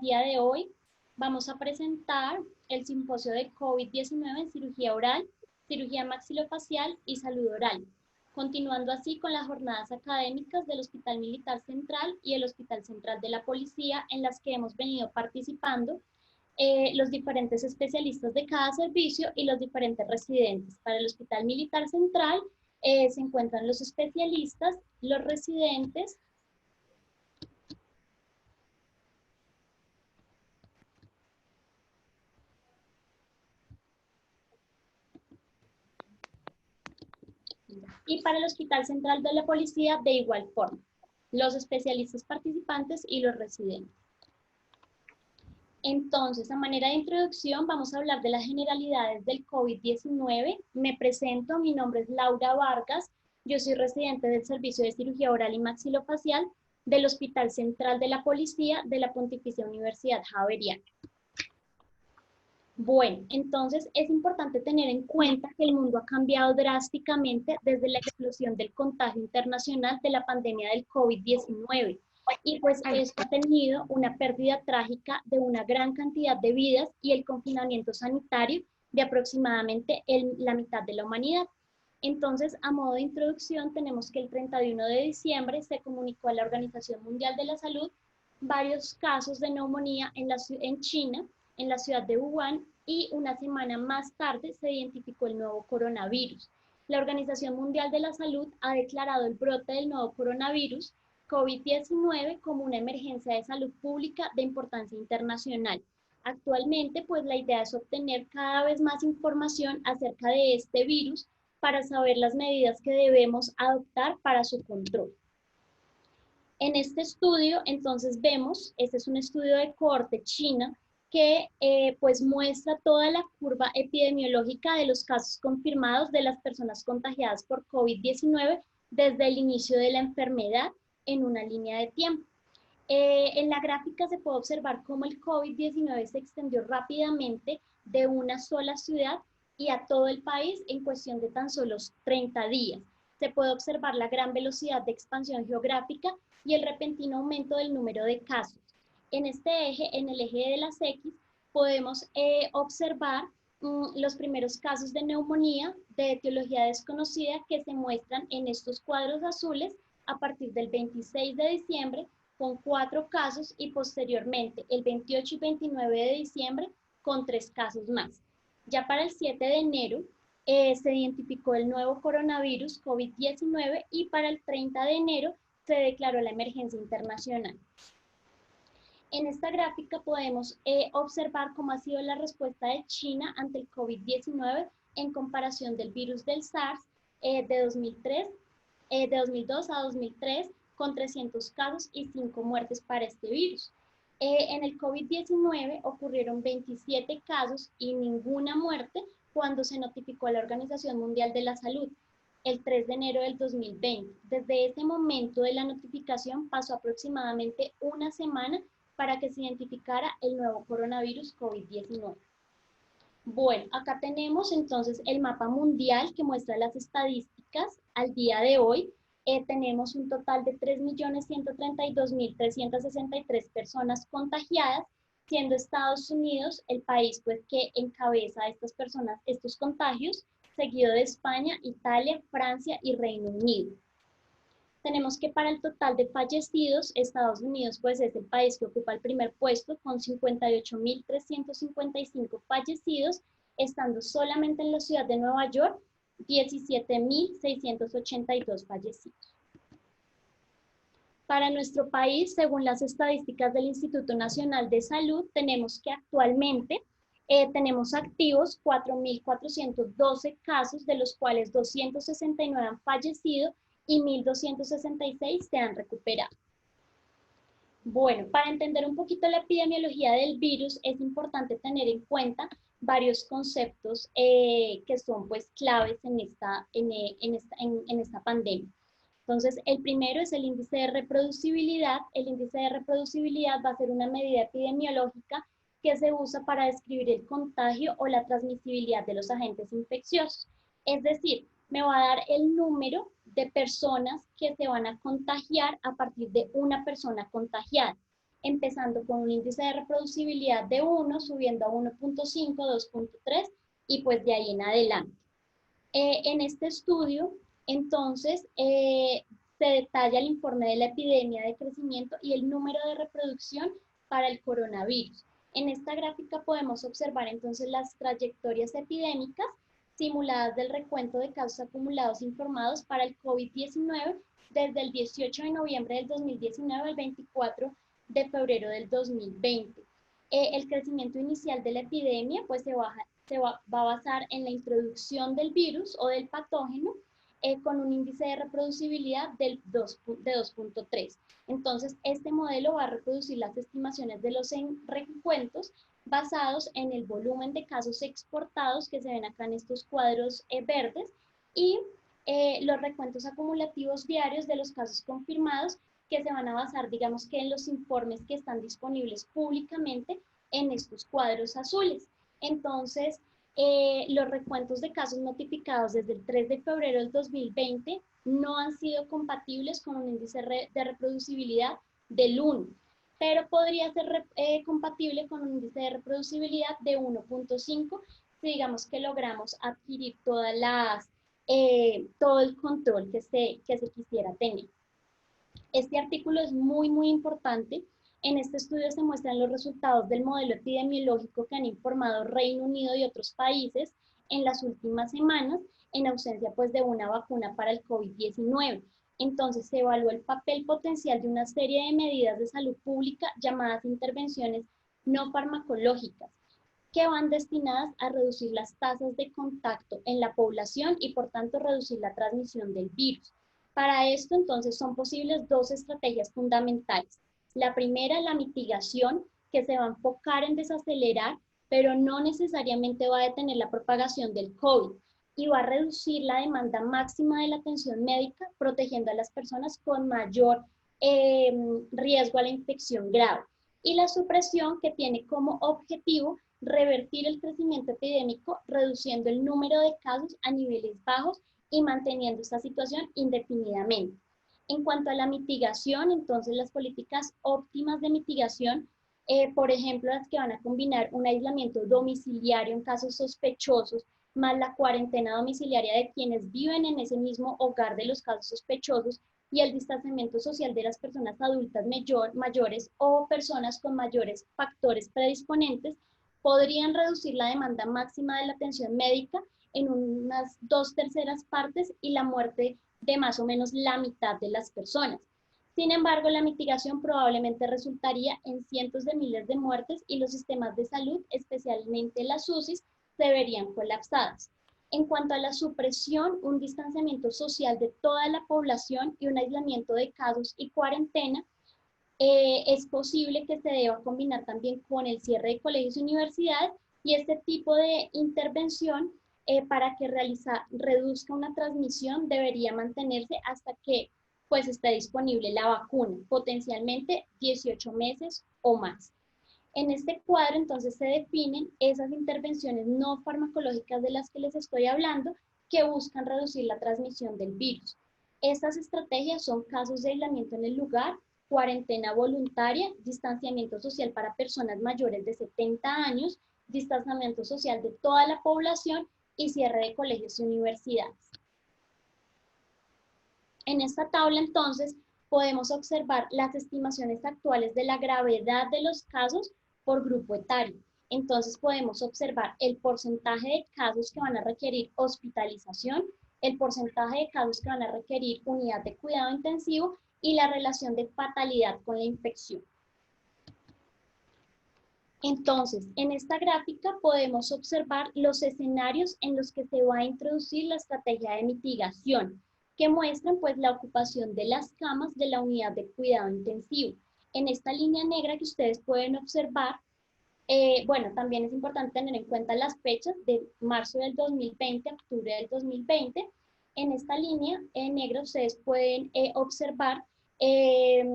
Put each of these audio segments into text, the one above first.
día de hoy vamos a presentar el simposio de COVID-19 en cirugía oral, cirugía maxilofacial y salud oral, continuando así con las jornadas académicas del Hospital Militar Central y el Hospital Central de la Policía, en las que hemos venido participando los diferentes especialistas de cada servicio y los diferentes residentes. Para el Hospital Militar Central se encuentran los especialistas, los residentes, y para el Hospital Central de la Policía de igual forma, los especialistas participantes y los residentes. Entonces, a manera de introducción, vamos a hablar de las generalidades del COVID-19. Me presento, mi nombre es Laura Vargas, yo soy residente del Servicio de Cirugía Oral y Maxilofacial del Hospital Central de la Policía de la Pontificia Universidad Javeriana. Bueno, entonces es importante tener en cuenta que el mundo ha cambiado drásticamente desde la explosión del contagio internacional de la pandemia del COVID-19. Y pues esto ha tenido una pérdida trágica de una gran cantidad de vidas y el confinamiento sanitario de aproximadamente la mitad de la humanidad. Entonces, a modo de introducción, tenemos que el 31 de diciembre se comunicó a la Organización Mundial de la Salud varios casos de neumonía en China, en la ciudad de Wuhan, y una semana más tarde se identificó el nuevo coronavirus. La Organización Mundial de la Salud ha declarado el brote del nuevo coronavirus COVID-19 como una emergencia de salud pública de importancia internacional. Actualmente, pues la idea es obtener cada vez más información acerca de este virus para saber las medidas que debemos adoptar para su control. En este estudio, entonces vemos, este es un estudio de cohorte China, que pues muestra toda la curva epidemiológica de los casos confirmados de las personas contagiadas por COVID-19 desde el inicio de la enfermedad en una línea de tiempo. En la gráfica se puede observar cómo el COVID-19 se extendió rápidamente de una sola ciudad y a todo el país en cuestión de tan solo 30 días. Se puede observar la gran velocidad de expansión geográfica y el repentino aumento del número de casos. En este eje, en el eje de las X, podemos observar los primeros casos de neumonía de etiología desconocida que se muestran en estos cuadros azules a partir del 26 de diciembre con 4 casos y posteriormente el 28 y 29 de diciembre con 3 casos más. Ya para el 7 de enero se identificó el nuevo coronavirus COVID-19 y para el 30 de enero se declaró la emergencia internacional. En esta gráfica podemos observar cómo ha sido la respuesta de China ante el COVID-19 en comparación del virus del SARS de 2002 a 2003, con 300 casos y 5 muertes para este virus. En el COVID-19 ocurrieron 27 casos y ninguna muerte cuando se notificó a la Organización Mundial de la Salud el 3 de enero del 2020. Desde ese momento de la notificación pasó aproximadamente una semana para que se identificara el nuevo coronavirus COVID-19. Bueno, acá tenemos entonces el mapa mundial que muestra las estadísticas al día de hoy. Tenemos un total de 3.132.363 personas contagiadas, siendo Estados Unidos el país pues, que encabeza a estas personas, estos contagios, seguido de España, Italia, Francia y Reino Unido. Tenemos que para el total de fallecidos, Estados Unidos pues es el país que ocupa el primer puesto con 58.355 fallecidos, estando solamente en la ciudad de Nueva York 17.682 fallecidos. Para nuestro país, según las estadísticas del Instituto Nacional de Salud, tenemos que actualmente tenemos activos 4.412 casos, de los cuales 269 han fallecido y 1.266 se han recuperado. Bueno, para entender un poquito la epidemiología del virus, es importante tener en cuenta varios conceptos que son pues claves en esta pandemia. Entonces, el primero es el índice de reproducibilidad. El índice de reproducibilidad va a ser una medida epidemiológica que se usa para describir el contagio o la transmisibilidad de los agentes infecciosos. Es decir, me va a dar el número de personas que se van a contagiar a partir de una persona contagiada. empezando con un índice de reproducibilidad de 1, subiendo a 1.5, 2.3 y pues de ahí en adelante. En este estudio, entonces, se detalla el informe de la epidemia de crecimiento y el número de reproducción para el coronavirus. En esta gráfica podemos observar entonces las trayectorias epidémicas simuladas del recuento de casos acumulados informados para el COVID-19 desde el 18 de noviembre del 2019 al 24 de febrero del 2020. El crecimiento inicial de la epidemia pues se va a basar en la introducción del virus o del patógeno con un índice de reproducibilidad de 2.3. Entonces, este modelo va a reproducir las estimaciones de los recuentos basados en el volumen de casos exportados que se ven acá en estos cuadros verdes y los recuentos acumulativos diarios de los casos confirmados que se van a basar, digamos que en los informes que están disponibles públicamente en estos cuadros azules. Entonces, los recuentos de casos notificados desde el 3 de febrero del 2020 no han sido compatibles con un índice de reproducibilidad del 1, pero podría ser compatible con un índice de reproducibilidad de 1.5 si digamos que logramos adquirir todo el control que se quisiera tener. Este artículo es muy importante. En este estudio se muestran los resultados del modelo epidemiológico que han informado Reino Unido y otros países en las últimas semanas, en ausencia pues de una vacuna para el COVID-19. Entonces se evaluó el papel potencial de una serie de medidas de salud pública llamadas intervenciones no farmacológicas, que van destinadas a reducir las tasas de contacto en la población y por tanto reducir la transmisión del virus. Para esto, entonces, son posibles dos estrategias fundamentales. La primera, la mitigación, que se va a enfocar en desacelerar, pero no necesariamente va a detener la propagación del COVID y va a reducir la demanda máxima de la atención médica, protegiendo a las personas con mayor riesgo a la infección grave. Y la supresión, que tiene como objetivo revertir el crecimiento epidémico, reduciendo el número de casos a niveles bajos y manteniendo esta situación indefinidamente. En cuanto a la mitigación, entonces las políticas óptimas de mitigación, por ejemplo, las que van a combinar un aislamiento domiciliario en casos sospechosos, más la cuarentena domiciliaria de quienes viven en ese mismo hogar de los casos sospechosos y el distanciamiento social de las personas adultas mayores o personas con mayores factores predisponentes, podrían reducir la demanda máxima de la atención médica en unas 2/3 partes y la muerte de más o menos la mitad de las personas. Sin embargo, la mitigación probablemente resultaría en cientos de miles de muertes y los sistemas de salud, especialmente las UCIs, se verían colapsadas. En cuanto a la supresión, un distanciamiento social de toda la población y un aislamiento de casos y cuarentena, es posible que se deba combinar también con el cierre de colegios y universidades y este tipo de intervención para que reduzca una transmisión debería mantenerse hasta que pues esté disponible la vacuna, potencialmente 18 meses o más. En este cuadro entonces se definen esas intervenciones no farmacológicas de las que les estoy hablando que buscan reducir la transmisión del virus. Estas estrategias son casos de aislamiento en el lugar, cuarentena voluntaria, distanciamiento social para personas mayores de 70 años, distanciamiento social de toda la población y cierre de colegios y universidades. En esta tabla entonces podemos observar las estimaciones actuales de la gravedad de los casos por grupo etario. Entonces podemos observar el porcentaje de casos que van a requerir hospitalización, el porcentaje de casos que van a requerir unidad de cuidado intensivo y la relación de fatalidad con la infección. Entonces, en esta gráfica podemos observar los escenarios en los que se va a introducir la estrategia de mitigación, que muestran pues la ocupación de las camas de la unidad de cuidado intensivo. En esta línea negra que ustedes pueden observar, bueno, también es importante tener en cuenta las fechas de marzo del 2020 a octubre del 2020. En esta línea negra ustedes pueden observar el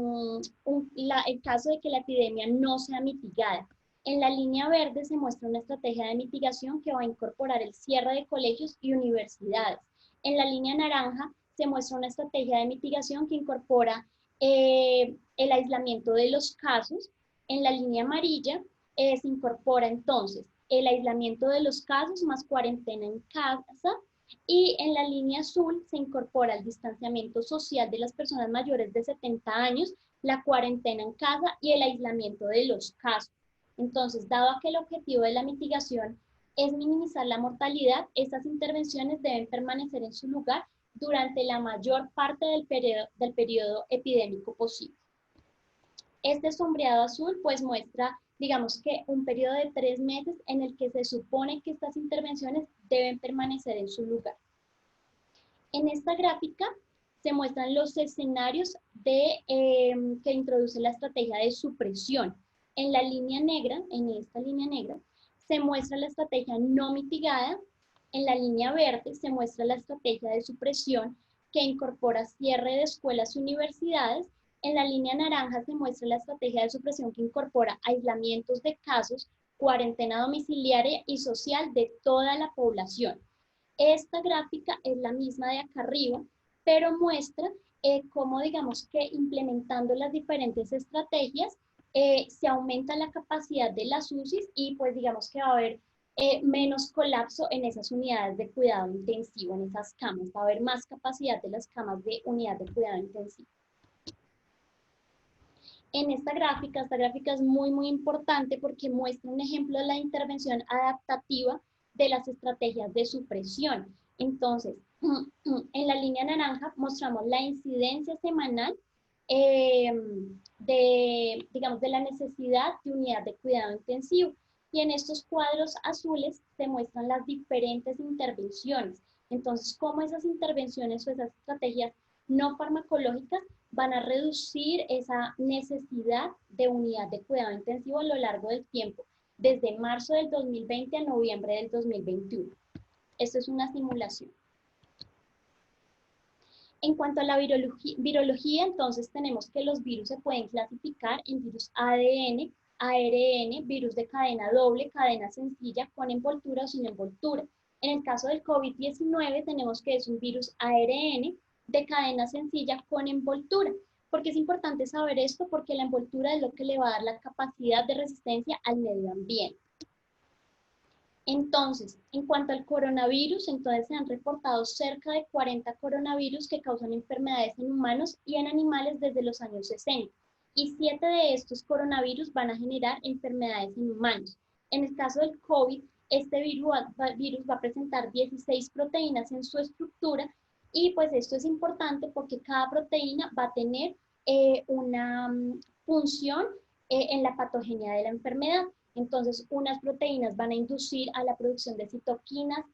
caso de que la epidemia no sea mitigada. En la línea verde se muestra una estrategia de mitigación que va a incorporar el cierre de colegios y universidades. En la línea naranja se muestra una estrategia de mitigación que incorpora el aislamiento de los casos En la línea amarilla se incorpora entonces el aislamiento de los casos más cuarentena en casa, y en la línea azul se incorpora el distanciamiento social de las personas mayores de 70 años, la cuarentena en casa y el aislamiento de los casos. Entonces, dado que el objetivo de la mitigación es minimizar la mortalidad, estas intervenciones deben permanecer en su lugar durante la mayor parte del periodo epidémico posible. Este sombreado azul pues muestra, digamos que un periodo de 3 meses en el que se supone que estas intervenciones deben permanecer en su lugar. En esta gráfica se muestran los escenarios que introduce la estrategia de supresión. En la línea negra, en esta línea negra, se muestra la estrategia no mitigada. En la línea verde se muestra la estrategia de supresión que incorpora cierre de escuelas y universidades. En la línea naranja se muestra la estrategia de supresión que incorpora aislamientos de casos, cuarentena domiciliaria y social de toda la población. Esta gráfica es la misma de acá arriba, pero muestra cómo, digamos que implementando las diferentes estrategias, se aumenta la capacidad de las UCIs y pues digamos que va a haber menos colapso en esas unidades de cuidado intensivo, en esas camas, va a haber más capacidad de las camas de unidad de cuidado intensivo. En esta gráfica es muy importante porque muestra un ejemplo de la intervención adaptativa de las estrategias de supresión. Entonces, en la línea naranja mostramos la incidencia semanal digamos, de la necesidad de unidad de cuidado intensivo. Y en estos cuadros azules se muestran las diferentes intervenciones. Entonces, cómo esas intervenciones o esas estrategias no farmacológicas van a reducir esa necesidad de unidad de cuidado intensivo a lo largo del tiempo, desde marzo del 2020 a noviembre del 2021. Esto es una simulación. En cuanto a la virología, entonces tenemos que los virus se pueden clasificar en virus ADN, ARN, virus de cadena doble, cadena sencilla, con envoltura o sin envoltura. En el caso del COVID-19 tenemos que es un virus ARN de cadena sencilla con envoltura. ¿Por qué es importante saber esto? Porque la envoltura es lo que le va a dar la capacidad de resistencia al medio ambiente. Entonces, en cuanto al coronavirus, entonces se han reportado cerca de 40 coronavirus que causan enfermedades en humanos y en animales desde los años 60. Y 7 de estos coronavirus van a generar enfermedades en humanos. En el caso del COVID, este virus va a presentar 16 proteínas en su estructura, y pues esto es importante porque cada proteína va a tener una función en la patogenia de la enfermedad. Entonces, unas proteínas van a inducir a la producción de citoquinas,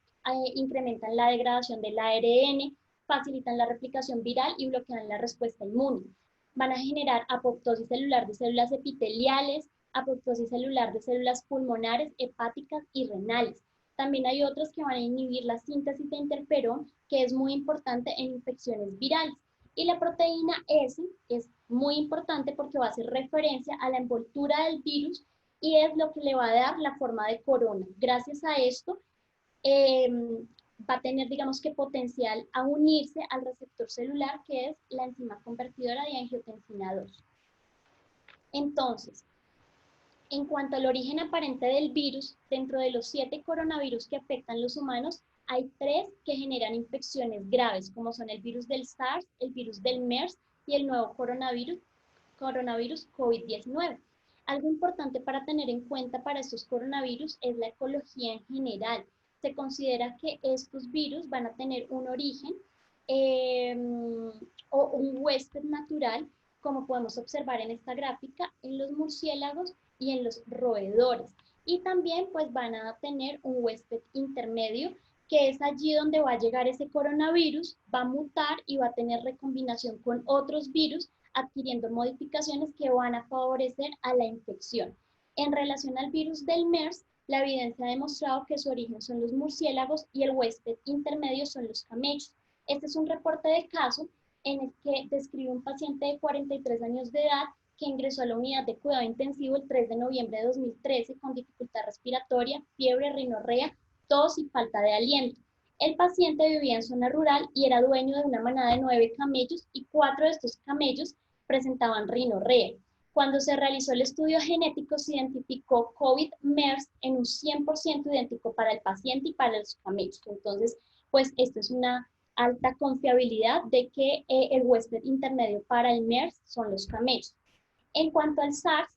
incrementan la degradación del ARN, facilitan la replicación viral y bloquean la respuesta inmune. Van a generar apoptosis celular de células epiteliales, apoptosis celular de células pulmonares, hepáticas y renales. También hay otros que van a inhibir la síntesis de interferón, que es muy importante en infecciones virales. Y la proteína S es muy importante porque va a hacer referencia a la envoltura del virus y es lo que le va a dar la forma de corona. Gracias a esto, va a tener, digamos que, potencial a unirse al receptor celular, que es la enzima convertidora de angiotensina 2. Entonces, en cuanto al origen aparente del virus, dentro de los 7 coronavirus que afectan a los humanos, hay 3 que generan infecciones graves, como son el virus del SARS, el virus del MERS y el nuevo coronavirus COVID-19. Algo importante para tener en cuenta para estos coronavirus es la ecología en general. Se considera que estos virus van a tener un origen o un huésped natural, como podemos observar en esta gráfica, en los murciélagos y en los roedores. Y también pues van a tener un huésped intermedio, que es allí donde va a llegar ese coronavirus, va a mutar y va a tener recombinación con otros virus, adquiriendo modificaciones que van a favorecer a la infección. En relación al virus del MERS, la evidencia ha demostrado que su origen son los murciélagos y el huésped intermedio son los camellos. Este es un reporte de caso en el que describe un paciente de 43 años de edad que ingresó a la unidad de cuidado intensivo el 3 de noviembre de 2013 con dificultad respiratoria, fiebre, rinorrea, tos y falta de aliento. El paciente vivía en zona rural y era dueño de una manada de 9 camellos y 4 de estos camellos presentaban rinorrea. Cuando se realizó el estudio genético, se identificó COVID-MERS en un 100% idéntico para el paciente y para los camellos. Entonces, pues esto es una alta confiabilidad de que el huésped intermedio para el MERS son los camellos. En cuanto al SARS,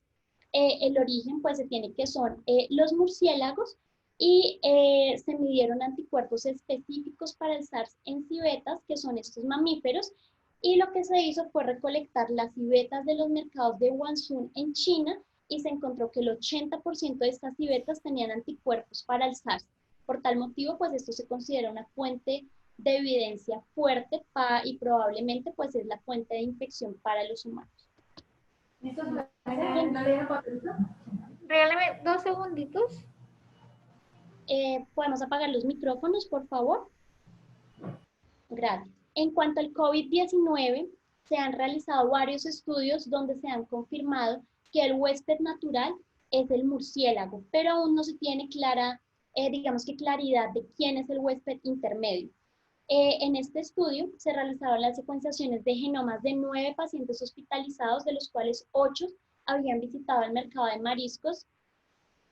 el origen pues se tiene que son los murciélagos y se midieron anticuerpos específicos para el SARS en civetas, que son estos mamíferos, y lo que se hizo fue recolectar las civetas de los mercados de Guangzhou en China y se encontró que el 80% de estas civetas tenían anticuerpos para el SARS. Por tal motivo, pues esto se considera una fuente de evidencia fuerte y probablemente pues es la fuente de infección para los humanos. Regálame 2 segunditos. ¿Podemos apagar los micrófonos, por favor? Gracias. En cuanto al COVID-19, se han realizado varios estudios donde se han confirmado que el huésped natural es el murciélago, pero aún no se tiene clara, digamos que claridad de quién es el huésped intermedio. En este estudio se realizaron las secuenciaciones de genomas de 9 pacientes hospitalizados, de los cuales 8 habían visitado el mercado de mariscos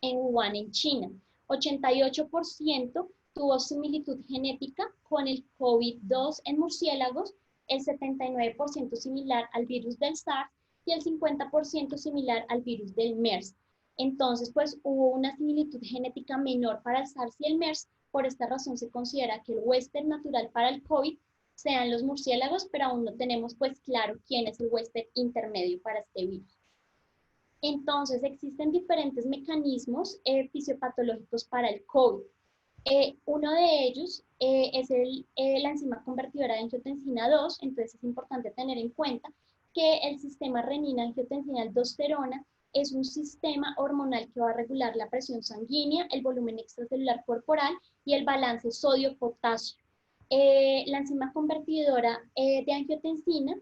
en Wuhan, en China. 88% tuvo similitud genética con el COVID-2 en murciélagos, el 79% similar al virus del SARS y el 50% similar al virus del MERS. Entonces, pues hubo una similitud genética menor para el SARS y el MERS. Por esta razón se considera que el huésped natural para el COVID sean los murciélagos, pero aún no tenemos pues claro quién es el huésped intermedio para este virus. Entonces, existen diferentes mecanismos fisiopatológicos para el COVID. Uno de ellos es la enzima convertidora de angiotensina 2, entonces es importante tener en cuenta que el sistema renina-angiotensina-aldosterona es un sistema hormonal que va a regular la presión sanguínea, el volumen extracelular corporal y el balance sodio-potasio. La enzima convertidora de angiotensina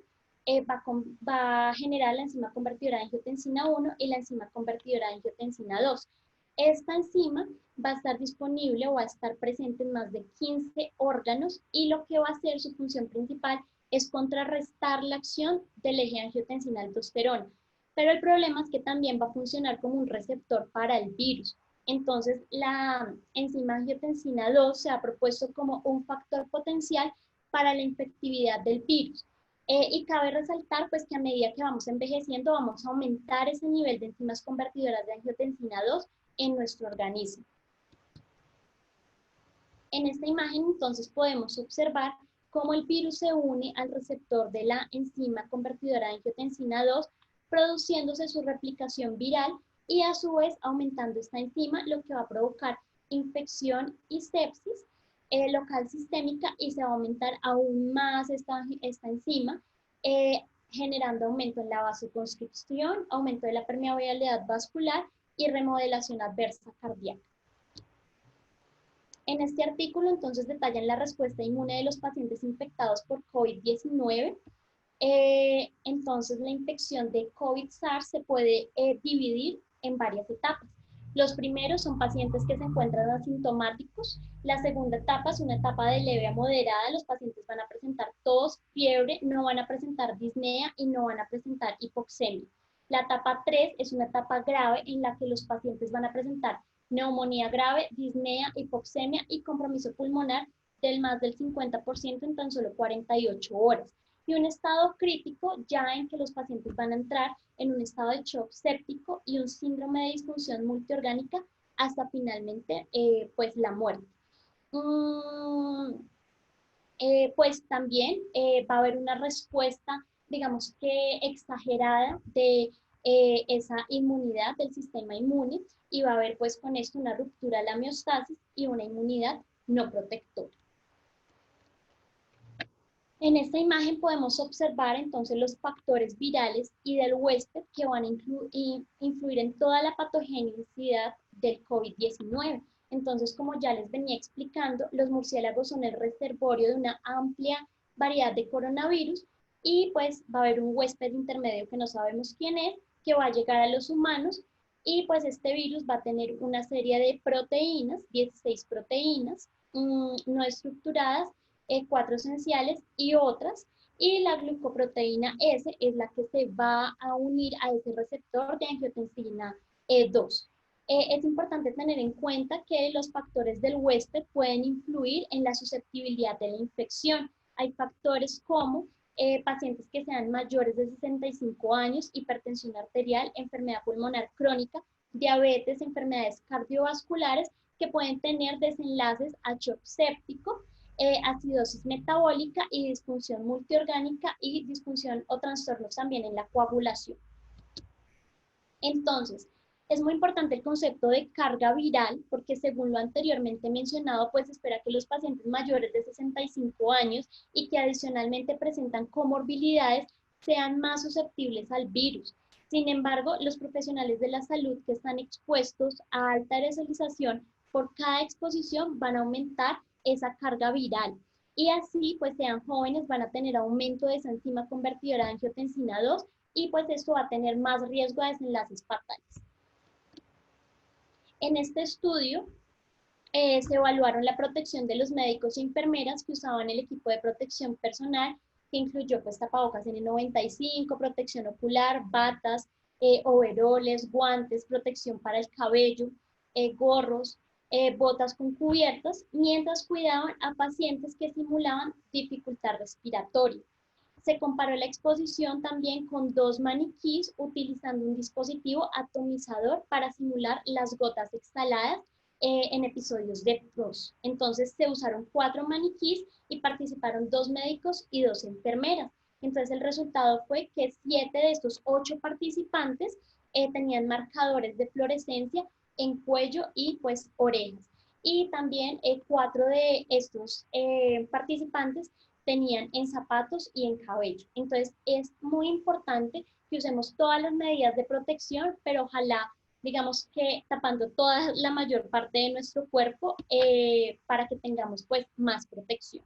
va a generar la enzima convertidora de angiotensina 1 y la enzima convertidora de angiotensina 2. Esta enzima va a estar disponible o va a estar presente en más de 15 órganos y lo que va a hacer su función principal es contrarrestar la acción del eje angiotensina-aldosterona. Pero el problema es que también va a funcionar como un receptor para el virus. Entonces, la enzima angiotensina 2 se ha propuesto como un factor potencial para la infectividad del virus. Y cabe resaltar pues que a medida que vamos envejeciendo vamos a aumentar ese nivel de enzimas convertidoras de angiotensina 2 en nuestro organismo. En esta imagen entonces podemos observar cómo el virus se une al receptor de la enzima convertidora de angiotensina 2, produciéndose su replicación viral y a su vez aumentando esta enzima, lo que va a provocar infección y sepsis local sistémica y se va a aumentar aún más esta enzima, generando aumento en la vasoconstricción, aumento de la permeabilidad vascular y remodelación adversa cardíaca. En este artículo entonces detallan la respuesta inmune de los pacientes infectados por COVID-19. Entonces la infección de COVID-SARS se puede dividir en varias etapas. Los primeros son pacientes que se encuentran asintomáticos. La segunda etapa es una etapa de leve a moderada. Los pacientes van a presentar tos, fiebre, no van a presentar disnea y no van a presentar hipoxemia. La etapa 3 es una etapa grave en la que los pacientes van a presentar neumonía grave, disnea, hipoxemia y compromiso pulmonar del más del 50% en tan solo 48 horas. Y un estado crítico ya en que los pacientes van a entrar en un estado de shock séptico y un síndrome de disfunción multiorgánica hasta finalmente pues la muerte. Pues también va a haber una respuesta, digamos que exagerada de esa inmunidad del sistema inmune y va a haber pues con esto una ruptura de la homeostasis y una inmunidad no protectora. En esta imagen podemos observar entonces los factores virales y del huésped que van a influir en toda la patogenicidad del COVID-19. Entonces, como ya les venía explicando, los murciélagos son el reservorio de una amplia variedad de coronavirus y pues va a haber un huésped intermedio que no sabemos quién es, que va a llegar a los humanos y pues este virus va a tener una serie de proteínas, 16 proteínas no estructuradas, 4 esenciales y otras, y la glucoproteína S es la que se va a unir a ese receptor de angiotensina 2. Es importante tener en cuenta que los factores del huésped pueden influir en la susceptibilidad de la infección. Hay factores como pacientes que sean mayores de 65 años, hipertensión arterial, enfermedad pulmonar crónica, diabetes, enfermedades cardiovasculares que pueden tener desenlaces a shock séptico, acidosis metabólica y disfunción multiorgánica y disfunción o trastornos también en la coagulación. Entonces, es muy importante el concepto de carga viral porque según lo anteriormente mencionado, pues espera que los pacientes mayores de 65 años y que adicionalmente presentan comorbilidades sean más susceptibles al virus. Sin embargo, los profesionales de la salud que están expuestos a alta aerosolización por cada exposición van a aumentar esa carga viral. Y así, pues sean jóvenes, van a tener aumento de esa enzima convertidora de angiotensina 2 y pues esto va a tener más riesgo de desenlaces fatales. En este estudio se evaluaron la protección de los médicos y enfermeras que usaban el equipo de protección personal, que incluyó pues tapabocas N95, protección ocular, batas, overoles, guantes, protección para el cabello, gorros, botas con cubiertas, mientras cuidaban a pacientes que simulaban dificultad respiratoria. Se comparó la exposición también con 2 maniquís utilizando un dispositivo atomizador para simular las gotas exhaladas en episodios de tos. Entonces se usaron 4 maniquís y participaron 2 médicos y 2 enfermeras. Entonces el resultado fue que 7 de estos 8 participantes tenían marcadores de fluorescencia en cuello y pues orejas. Y también 4 de estos participantes tenían en zapatos y en cabello. Entonces es muy importante que usemos todas las medidas de protección, pero ojalá, digamos que tapando toda la mayor parte de nuestro cuerpo para que tengamos pues más protección.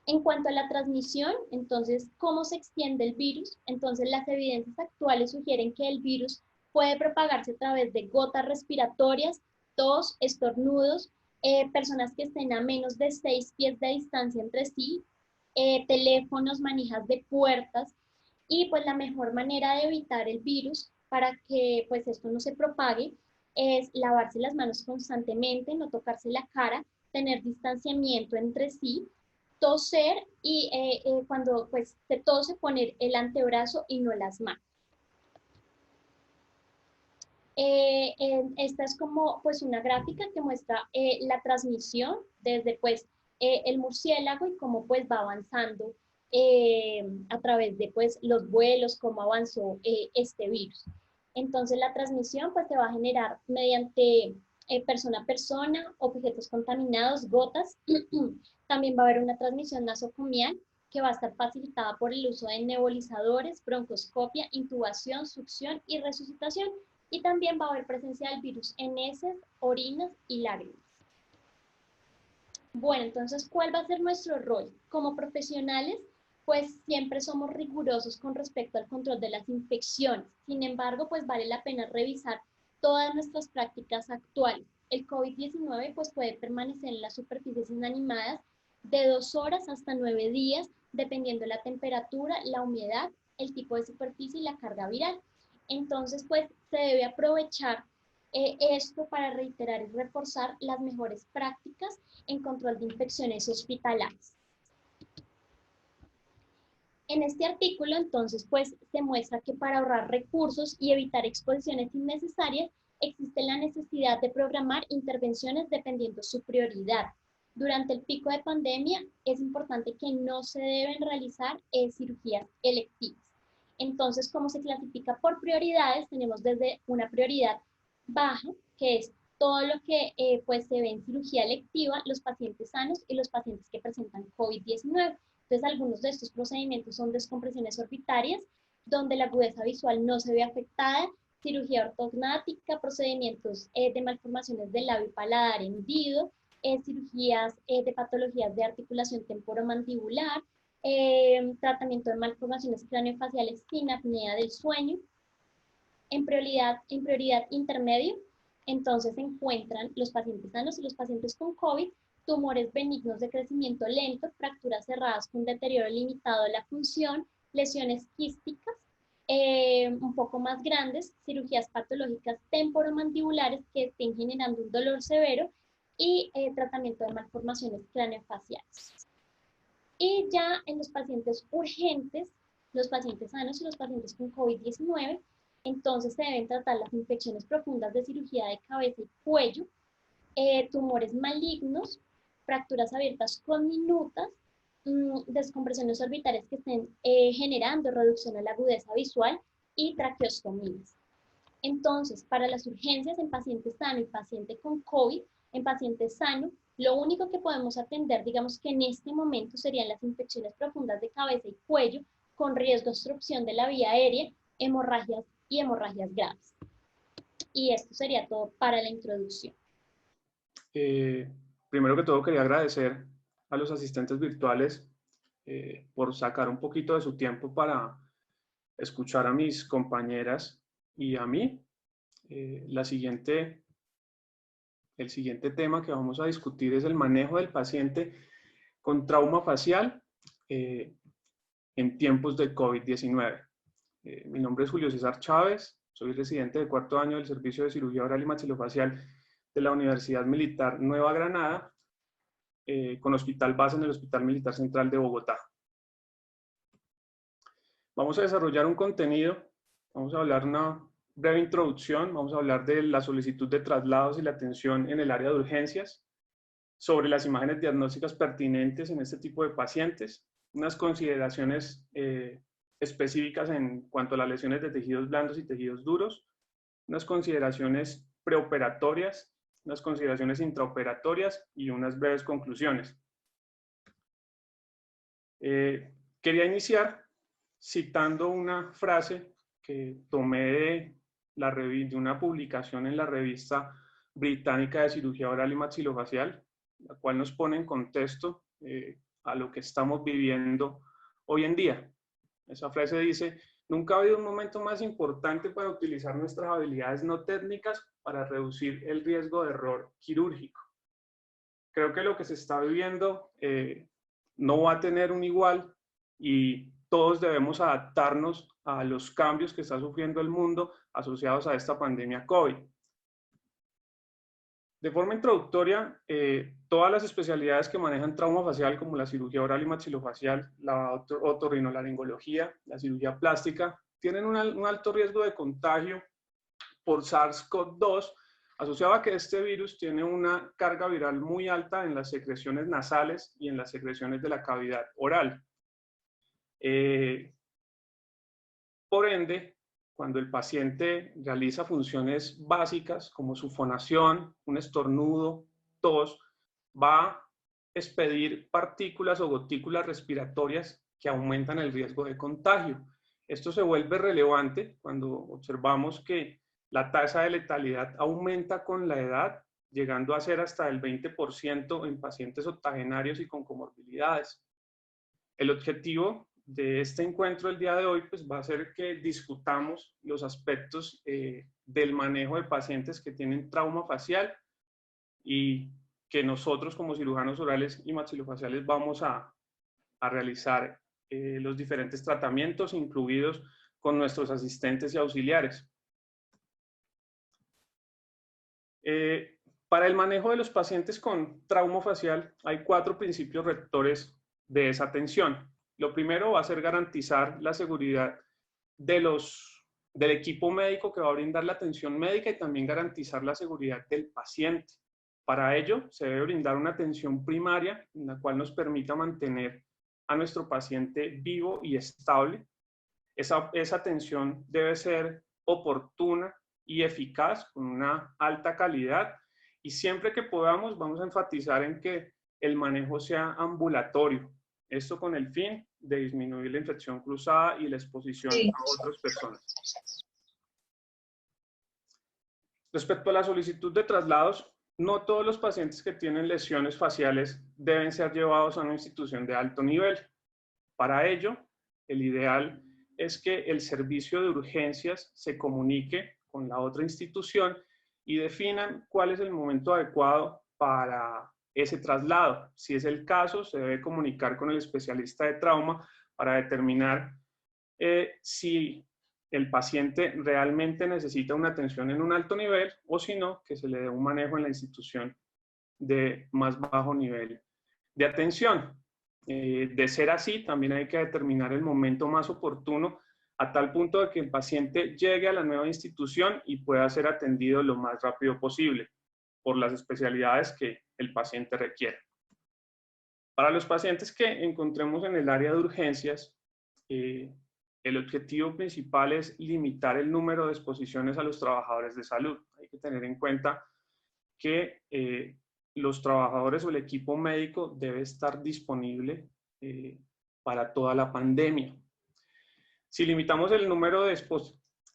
En cuanto a la transmisión, entonces, ¿cómo se extiende el virus? Entonces, las evidencias actuales sugieren que el virus puede propagarse a través de gotas respiratorias, tos, estornudos, personas que estén a menos de 6 pies de distancia entre sí, teléfonos, manijas de puertas, y pues la mejor manera de evitar el virus para que pues esto no se propague es lavarse las manos constantemente, no tocarse la cara, tener distanciamiento entre sí, toser y cuando pues se tose poner el antebrazo y no las manos. Esta es como pues una gráfica que muestra la transmisión desde pues el murciélago y cómo pues va avanzando a través de pues los vuelos, cómo avanzó este virus. Entonces la transmisión pues se va a generar mediante persona a persona, objetos contaminados, gotas. También va a haber una transmisión nasocomial que va a estar facilitada por el uso de nebulizadores, broncoscopia, intubación, succión y resucitación. Y también va a haber presencia del virus en heces, orinas y lágrimas. Bueno, entonces, ¿cuál va a ser nuestro rol? Como profesionales, pues siempre somos rigurosos con respecto al control de las infecciones. Sin embargo, pues vale la pena revisar todas nuestras prácticas actuales. El COVID-19 pues puede permanecer en las superficies inanimadas de 2 horas hasta 9 días, dependiendo de la temperatura, la humedad, el tipo de superficie y la carga viral. Entonces, pues se debe aprovechar esto para reiterar y reforzar las mejores prácticas en control de infecciones hospitalarias. En este artículo, entonces, pues se muestra que para ahorrar recursos y evitar exposiciones innecesarias, existe la necesidad de programar intervenciones dependiendo su prioridad. Durante el pico de pandemia, es importante que no se deben realizar cirugías electivas. Entonces, ¿cómo se clasifica por prioridades? Tenemos desde una prioridad baja, que es todo lo que pues se ve en cirugía electiva, los pacientes sanos y los pacientes que presentan COVID-19. Entonces, algunos de estos procedimientos son descompresiones orbitarias, donde la agudeza visual no se ve afectada, cirugía ortognática, procedimientos de malformaciones del labio y paladar hendido, cirugías de patologías de articulación temporomandibular, tratamiento de malformaciones craneofaciales sin apnea del sueño. En prioridad intermedio, entonces se encuentran los pacientes sanos y los pacientes con COVID, tumores benignos de crecimiento lento, fracturas cerradas con deterioro limitado de la función, lesiones quísticas, un poco más grandes, cirugías patológicas temporomandibulares que estén generando un dolor severo y tratamiento de malformaciones craneofaciales. Y ya en los pacientes urgentes, los pacientes sanos y los pacientes con COVID-19, entonces se deben tratar las infecciones profundas de cirugía de cabeza y cuello, tumores malignos, fracturas abiertas conminutas, descompresiones orbitales que estén generando reducción a la agudeza visual y traqueostomías. Entonces, para las urgencias en paciente sano y paciente con COVID, en paciente sano, lo único que podemos atender, digamos que en este momento, serían las infecciones profundas de cabeza y cuello con riesgo de obstrucción de la vía aérea, hemorragias y hemorragias graves. Y esto sería todo para la introducción. Primero que todo quería agradecer a los asistentes virtuales por sacar un poquito de su tiempo para escuchar a mis compañeras y a mí. El siguiente tema que vamos a discutir es el manejo del paciente con trauma facial en tiempos de COVID-19. Mi nombre es Julio César Chávez, soy residente de cuarto año del Servicio de Cirugía Oral y Maxilofacial de la Universidad Militar Nueva Granada, con hospital base en el Hospital Militar Central de Bogotá. Vamos a desarrollar un contenido, vamos a hablar una breve introducción, vamos a hablar de la solicitud de traslados y la atención en el área de urgencias, sobre las imágenes diagnósticas pertinentes en este tipo de pacientes, unas consideraciones específicas en cuanto a las lesiones de tejidos blandos y tejidos duros, unas consideraciones preoperatorias, unas consideraciones intraoperatorias y unas breves conclusiones. Quería iniciar citando una frase que tomé de una publicación en la revista británica de cirugía oral y maxilofacial, la cual nos pone en contexto a lo que estamos viviendo hoy en día. Esa frase dice: nunca ha habido un momento más importante para utilizar nuestras habilidades no técnicas para reducir el riesgo de error quirúrgico. Creo que lo que se está viviendo no va a tener un igual y todos debemos adaptarnos a los cambios que está sufriendo el mundo asociados a esta pandemia COVID. De forma introductoria, todas las especialidades que manejan trauma facial, como la cirugía oral y maxilofacial, la otorrinolaringología, la cirugía plástica, tienen un alto riesgo de contagio por SARS-CoV-2, asociado a que este virus tiene una carga viral muy alta en las secreciones nasales y en las secreciones de la cavidad oral. Por ende, cuando el paciente realiza funciones básicas como su fonación, un estornudo, tos, va a expedir partículas o gotículas respiratorias que aumentan el riesgo de contagio. Esto se vuelve relevante cuando observamos que la tasa de letalidad aumenta con la edad, llegando a ser hasta el 20% en pacientes octogenarios y con comorbilidades. El objetivo de este encuentro el día de hoy pues va a ser que discutamos los aspectos del manejo de pacientes que tienen trauma facial y que nosotros como cirujanos orales y maxilofaciales vamos a realizar los diferentes tratamientos, incluidos con nuestros asistentes y auxiliares. Para el manejo de los pacientes con trauma facial hay 4 principios rectores de esa atención. Lo primero va a ser garantizar la seguridad del equipo médico que va a brindar la atención médica y también garantizar la seguridad del paciente. Para ello, se debe brindar una atención primaria en la cual nos permita mantener a nuestro paciente vivo y estable. Esa atención debe ser oportuna y eficaz, con una alta calidad, y siempre que podamos vamos a enfatizar en que el manejo sea ambulatorio. Esto con el fin de disminuir la infección cruzada y la exposición a otras personas. Respecto a la solicitud de traslados, no todos los pacientes que tienen lesiones faciales deben ser llevados a una institución de alto nivel. Para ello, el ideal es que el servicio de urgencias se comunique con la otra institución y definan cuál es el momento adecuado para ese traslado. Si es el caso, se debe comunicar con el especialista de trauma para determinar si el paciente realmente necesita una atención en un alto nivel o si no, que se le dé un manejo en la institución de más bajo nivel de atención. De ser así, también hay que determinar el momento más oportuno a tal punto de que el paciente llegue a la nueva institución y pueda ser atendido lo más rápido posible por las especialidades que el paciente requiere. Para los pacientes que encontremos en el área de urgencias, el objetivo principal es limitar el número de exposiciones a los trabajadores de salud. Hay que tener en cuenta que los trabajadores o el equipo médico debe estar disponible para toda la pandemia. Si limitamos el número de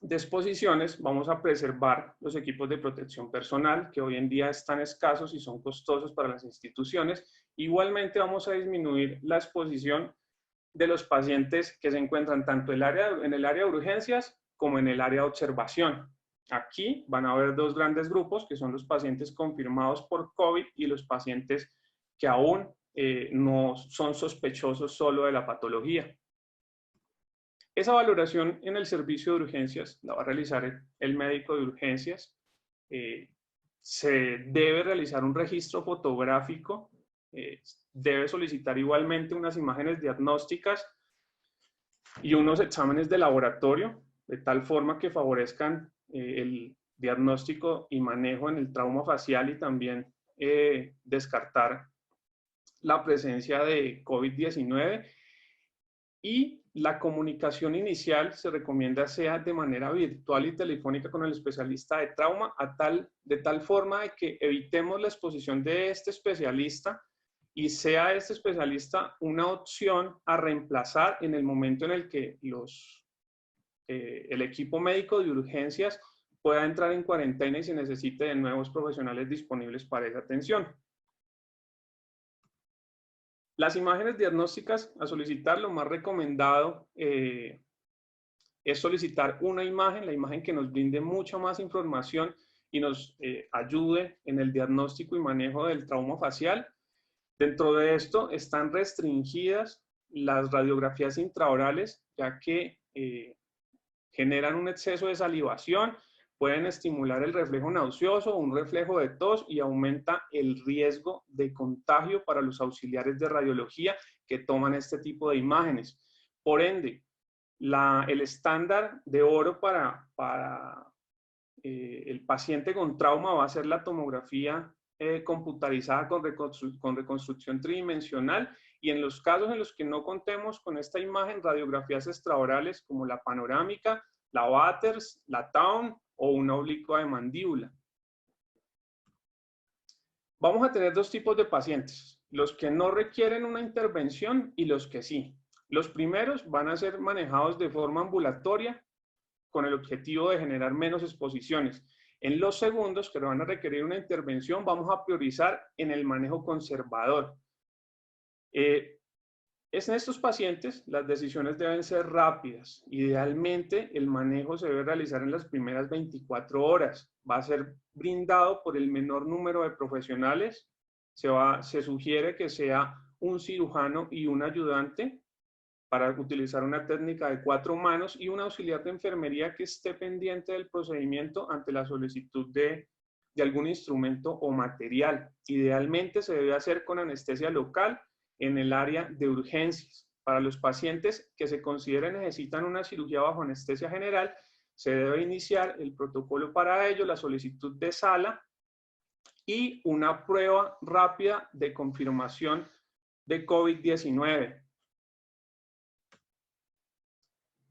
exposiciones, vamos a preservar los equipos de protección personal, que hoy en día están escasos y son costosos para las instituciones. Igualmente vamos a disminuir la exposición de los pacientes que se encuentran tanto en el área de urgencias como en el área de observación. Aquí van a haber dos grandes grupos, que son los pacientes confirmados por COVID y los pacientes que aún no son sospechosos solo de la patología. Esa valoración en el servicio de urgencias la va a realizar el médico de urgencias. Se debe realizar un registro fotográfico, debe solicitar igualmente unas imágenes diagnósticas y unos exámenes de laboratorio, de tal forma que favorezcan el diagnóstico y manejo en el trauma facial y también descartar la presencia de COVID-19. Y la comunicación inicial se recomienda sea de manera virtual y telefónica con el especialista de trauma, de tal forma de que evitemos la exposición de este especialista y sea este especialista una opción a reemplazar en el momento en el que el equipo médico de urgencias pueda entrar en cuarentena y se necesite de nuevos profesionales disponibles para esa atención. Las imágenes diagnósticas a solicitar, lo más recomendado es solicitar una imagen, la imagen que nos brinde mucha más información y nos ayude en el diagnóstico y manejo del trauma facial. Dentro de esto están restringidas las radiografías intraorales, ya que generan un exceso de salivación, pueden estimular el reflejo nauseoso o un reflejo de tos y aumenta el riesgo de contagio para los auxiliares de radiología que toman este tipo de imágenes. Por ende, el estándar de oro para el paciente con trauma va a ser la tomografía computarizada con reconstrucción tridimensional, y en los casos en los que no contemos con esta imagen, radiografías extraorales como la panorámica, la Waters, la Town o una oblicua de mandíbula. Vamos a tener dos tipos de pacientes, los que no requieren una intervención y los que sí. Los primeros van a ser manejados de forma ambulatoria con el objetivo de generar menos exposiciones. En los segundos, que van a requerir una intervención, vamos a priorizar en el manejo conservador. En estos pacientes, las decisiones deben ser rápidas. Idealmente, el manejo se debe realizar en las primeras 24 horas. Va a ser brindado por el menor número de profesionales. Se sugiere que sea un cirujano y un ayudante para utilizar una técnica de 4 manos y un auxiliar de enfermería que esté pendiente del procedimiento ante la solicitud de algún instrumento o material. Idealmente se debe hacer con anestesia local en el área de urgencias. Para los pacientes que se consideren necesitan una cirugía bajo anestesia general, se debe iniciar el protocolo para ello, la solicitud de sala y una prueba rápida de confirmación de COVID-19.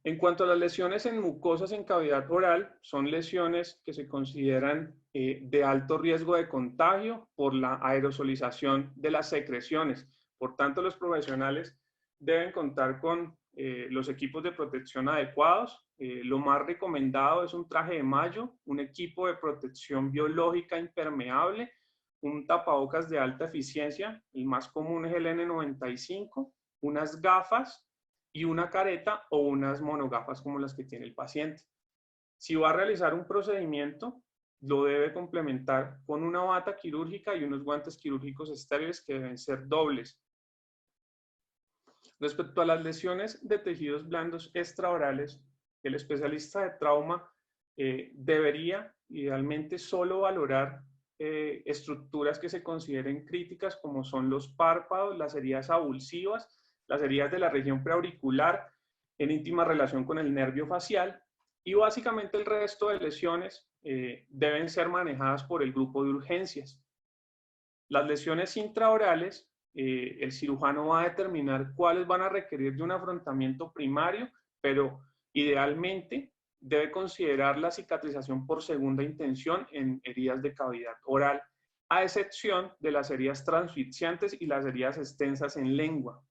En cuanto a las lesiones en mucosas en cavidad oral, son lesiones que se consideran de alto riesgo de contagio por la aerosolización de las secreciones. Por tanto, los profesionales deben contar con los equipos de protección adecuados. Lo más recomendado es un traje de mayo, un equipo de protección biológica impermeable, un tapabocas de alta eficiencia, el más común es el N95, unas gafas y una careta o unas monogafas como las que tiene el paciente. Si va a realizar un procedimiento, lo debe complementar con una bata quirúrgica y unos guantes quirúrgicos estériles que deben ser dobles. Respecto a las lesiones de tejidos blandos extraorales, el especialista de trauma debería idealmente solo valorar estructuras que se consideren críticas, como son los párpados, las heridas avulsivas, las heridas de la región preauricular en íntima relación con el nervio facial, y básicamente el resto de lesiones deben ser manejadas por el grupo de urgencias. Las lesiones intraorales, el cirujano va a determinar cuáles van a requerir de un afrontamiento primario, pero idealmente debe considerar la cicatrización por segunda intención en heridas de cavidad oral, a excepción de las heridas transfixiantes y las heridas extensas en lengua.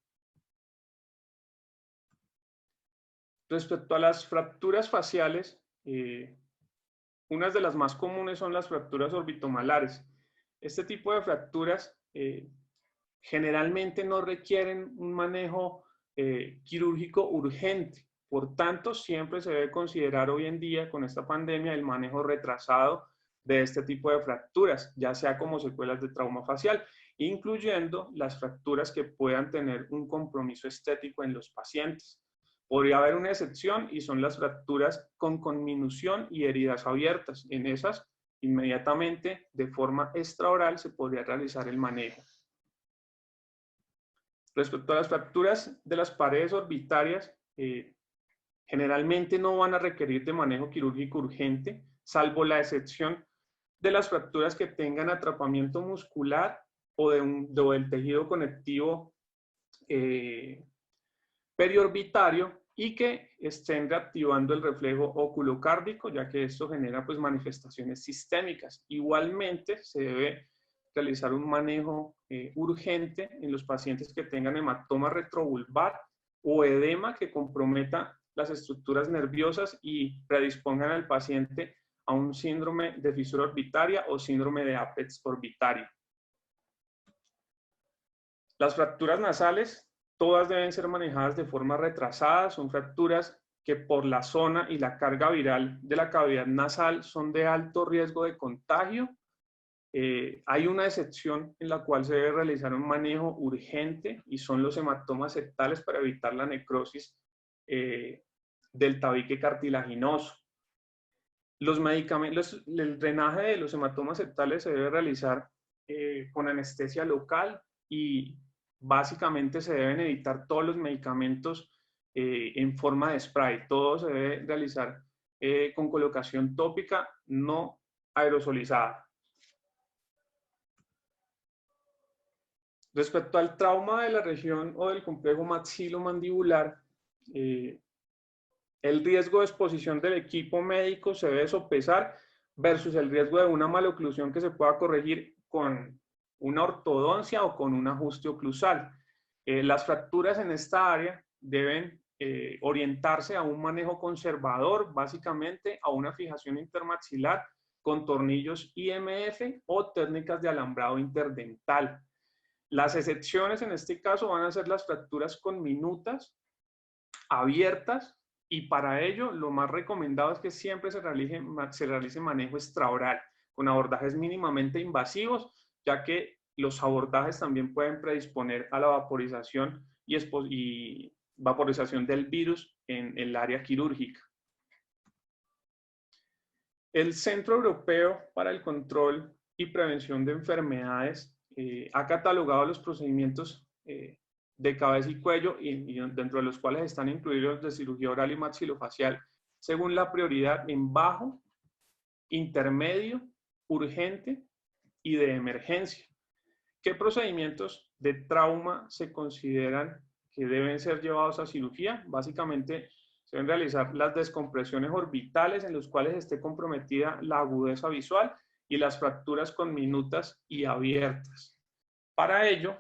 Respecto a las fracturas faciales, unas de las más comunes son las fracturas orbitomalares. Este tipo de fracturas generalmente no requieren un manejo quirúrgico urgente. Por tanto, siempre se debe considerar hoy en día, con esta pandemia, el manejo retrasado de este tipo de fracturas, ya sea como secuelas de trauma facial, incluyendo las fracturas que puedan tener un compromiso estético en los pacientes. Podría haber una excepción y son las fracturas con conminución y heridas abiertas. En esas, inmediatamente, de forma extraoral, se podría realizar el manejo. Respecto a las fracturas de las paredes orbitarias, generalmente no van a requerir de manejo quirúrgico urgente, salvo la excepción de las fracturas que tengan atrapamiento muscular o del tejido conectivo periorbitario y que estén reactivando el reflejo oculocárdico, ya que esto genera pues manifestaciones sistémicas. Igualmente se debe realizar un manejo urgente en los pacientes que tengan hematoma retrovulvar o edema que comprometa las estructuras nerviosas y predispongan al paciente a un síndrome de fisura orbitaria o síndrome de apex orbitario. Las fracturas nasales, todas deben ser manejadas de forma retrasada. Son fracturas que por la zona y la carga viral de la cavidad nasal son de alto riesgo de contagio. Hay una excepción en la cual se debe realizar un manejo urgente y son los hematomas septales para evitar la necrosis del tabique cartilaginoso. Los medicamentos, el drenaje de los hematomas septales se debe realizar con anestesia local y básicamente se deben evitar todos los medicamentos en forma de spray. Todo se debe realizar con colocación tópica no aerosolizada. Respecto al trauma de la región o del complejo maxilomandibular, el riesgo de exposición del equipo médico se debe sopesar versus el riesgo de una maloclusión que se pueda corregir con una ortodoncia o con un ajuste oclusal. Las fracturas en esta área deben orientarse a un manejo conservador, básicamente a una fijación intermaxilar con tornillos IMF o técnicas de alambrado interdental. Las excepciones en este caso van a ser las fracturas con minutas abiertas y para ello lo más recomendado es que siempre se realice manejo extraoral con abordajes mínimamente invasivos, ya que los abordajes también pueden predisponer a la vaporización y vaporización del virus en el área quirúrgica. El Centro Europeo para el Control y Prevención de Enfermedades ha catalogado los procedimientos de cabeza y cuello y dentro de los cuales están incluidos los de cirugía oral y maxilofacial según la prioridad en bajo, intermedio, urgente y de emergencia. ¿Qué procedimientos de trauma se consideran que deben ser llevados a cirugía? Básicamente se deben realizar las descompresiones orbitales en los cuales esté comprometida la agudeza visual y las fracturas con minutas y abiertas. Para ello,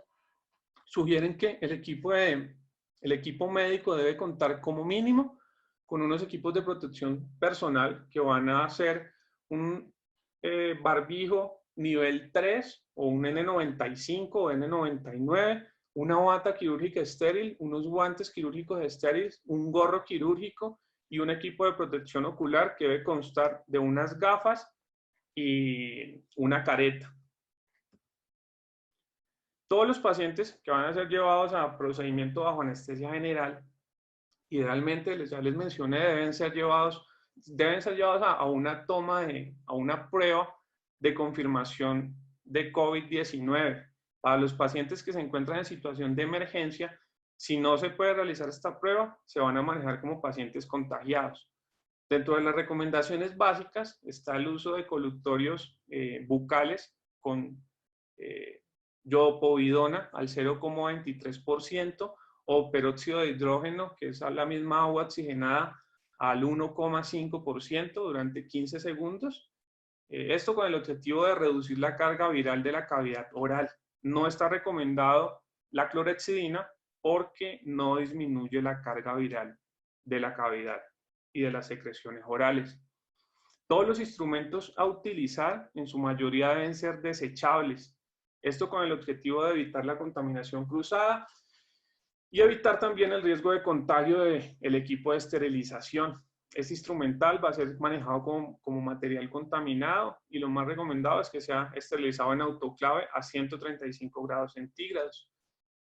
sugieren que el equipo médico debe contar como mínimo con unos equipos de protección personal que van a ser un barbijo nivel 3 o un N95 o N99, una bata quirúrgica estéril, unos guantes quirúrgicos estériles, un gorro quirúrgico y un equipo de protección ocular que debe constar de unas gafas y una careta. Todos los pacientes que van a ser llevados a procedimiento bajo anestesia general, idealmente, ya les mencioné, deben ser llevados a una a una prueba de confirmación de COVID-19. Para los pacientes que se encuentran en situación de emergencia, si no se puede realizar esta prueba, se van a manejar como pacientes contagiados. Dentro de las recomendaciones básicas está el uso de colutorios bucales con yodopovidona al 0,23% o peróxido de hidrógeno, que es la misma agua oxigenada, al 1,5% durante 15 segundos. Esto con el objetivo de reducir la carga viral de la cavidad oral. No está recomendado la clorhexidina porque no disminuye la carga viral de la cavidad y de las secreciones orales. Todos los instrumentos a utilizar en su mayoría deben ser desechables. Esto con el objetivo de evitar la contaminación cruzada y evitar también el riesgo de contagio del equipo de esterilización. Este instrumental va a ser manejado como material contaminado y lo más recomendado es que sea esterilizado en autoclave a 135 grados centígrados.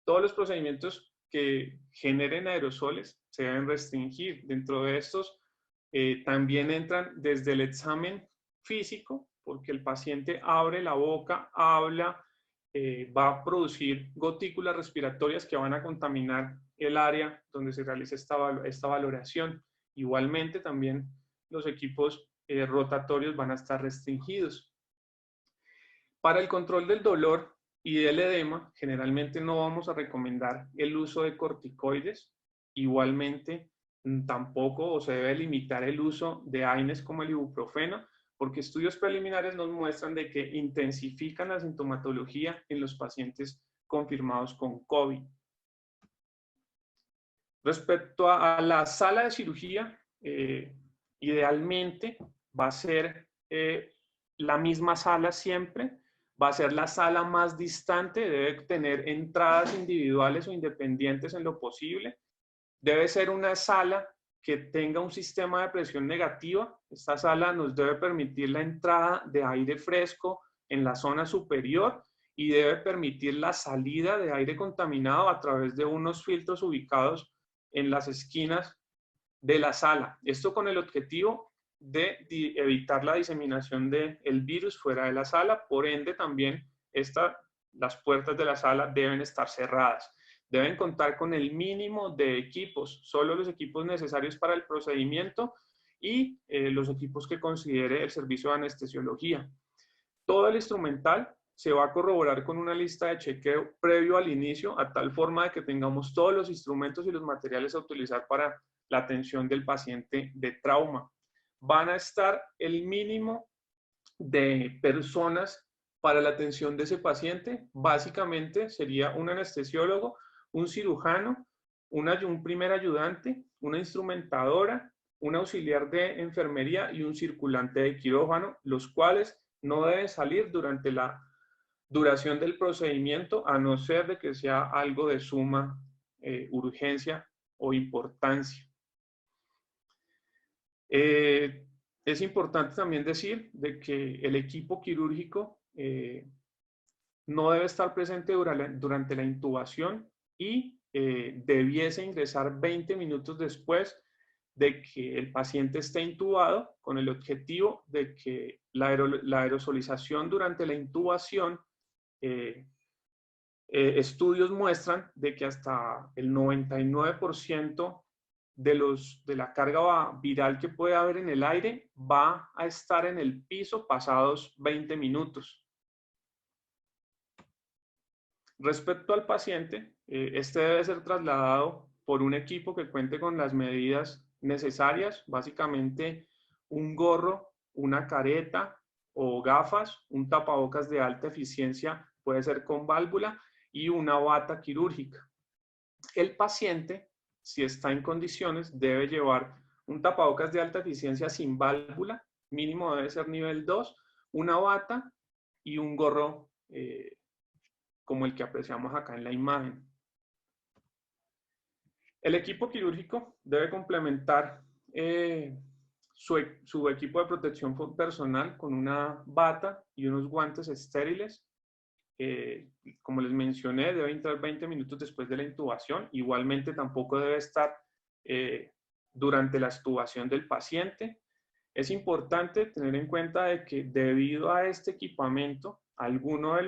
Todos los procedimientos que generen aerosoles se deben restringir. Dentro de estos también entran desde el examen físico, porque el paciente abre la boca, habla, va a producir gotículas respiratorias que van a contaminar el área donde se realiza esta valoración. Igualmente también los equipos rotatorios van a estar restringidos. Para el control del dolor y del edema, generalmente no vamos a recomendar el uso de corticoides. Igualmente, tampoco se debe limitar el uso de AINES como el ibuprofeno, porque estudios preliminares nos muestran de que intensifican la sintomatología en los pacientes confirmados con COVID. Respecto a la sala de cirugía, idealmente va a ser la misma sala siempre, va a ser la sala más distante, debe tener entradas individuales o independientes en lo posible, debe ser una sala que tenga un sistema de presión negativa. Esta sala nos debe permitir la entrada de aire fresco en la zona superior y debe permitir la salida de aire contaminado a través de unos filtros ubicados en las esquinas de la sala. Esto con el objetivo de evitar la diseminación del virus fuera de la sala. Por ende, también las puertas de la sala deben estar cerradas. Deben contar con el mínimo de equipos, solo los equipos necesarios para el procedimiento y los equipos que considere el servicio de anestesiología. Todo el instrumental se va a corroborar con una lista de chequeo previo al inicio, a tal forma de que tengamos todos los instrumentos y los materiales a utilizar para la atención del paciente de trauma. Van a estar el mínimo de personas para la atención de ese paciente. Básicamente sería un anestesiólogo, un cirujano, un primer ayudante, una instrumentadora, un auxiliar de enfermería y un circulante de quirófano, los cuales no deben salir durante la duración del procedimiento, a no ser de que sea algo de suma urgencia o importancia. Es importante también decir de que el equipo quirúrgico no debe estar presente durante la intubación y debiese ingresar 20 minutos después de que el paciente esté intubado, con el objetivo de que la aerosolización durante la intubación, estudios muestran de que hasta el 99% de la carga viral que puede haber en el aire va a estar en el piso pasados 20 minutos. Respecto al paciente, este debe ser trasladado por un equipo que cuente con las medidas necesarias, básicamente un gorro, una careta o gafas, un tapabocas de alta eficiencia, puede ser con válvula, y una bata quirúrgica. El paciente, si está en condiciones, debe llevar un tapabocas de alta eficiencia sin válvula, mínimo debe ser nivel 2, una bata y un gorro como el que apreciamos acá en la imagen. El equipo quirúrgico debe complementar su equipo de protección personal con una bata y unos guantes estériles. Como les mencioné, debe entrar 20 minutos después de la intubación. Igualmente tampoco debe estar durante la extubación del paciente. Es importante tener en cuenta de que debido a este equipamiento, alguno de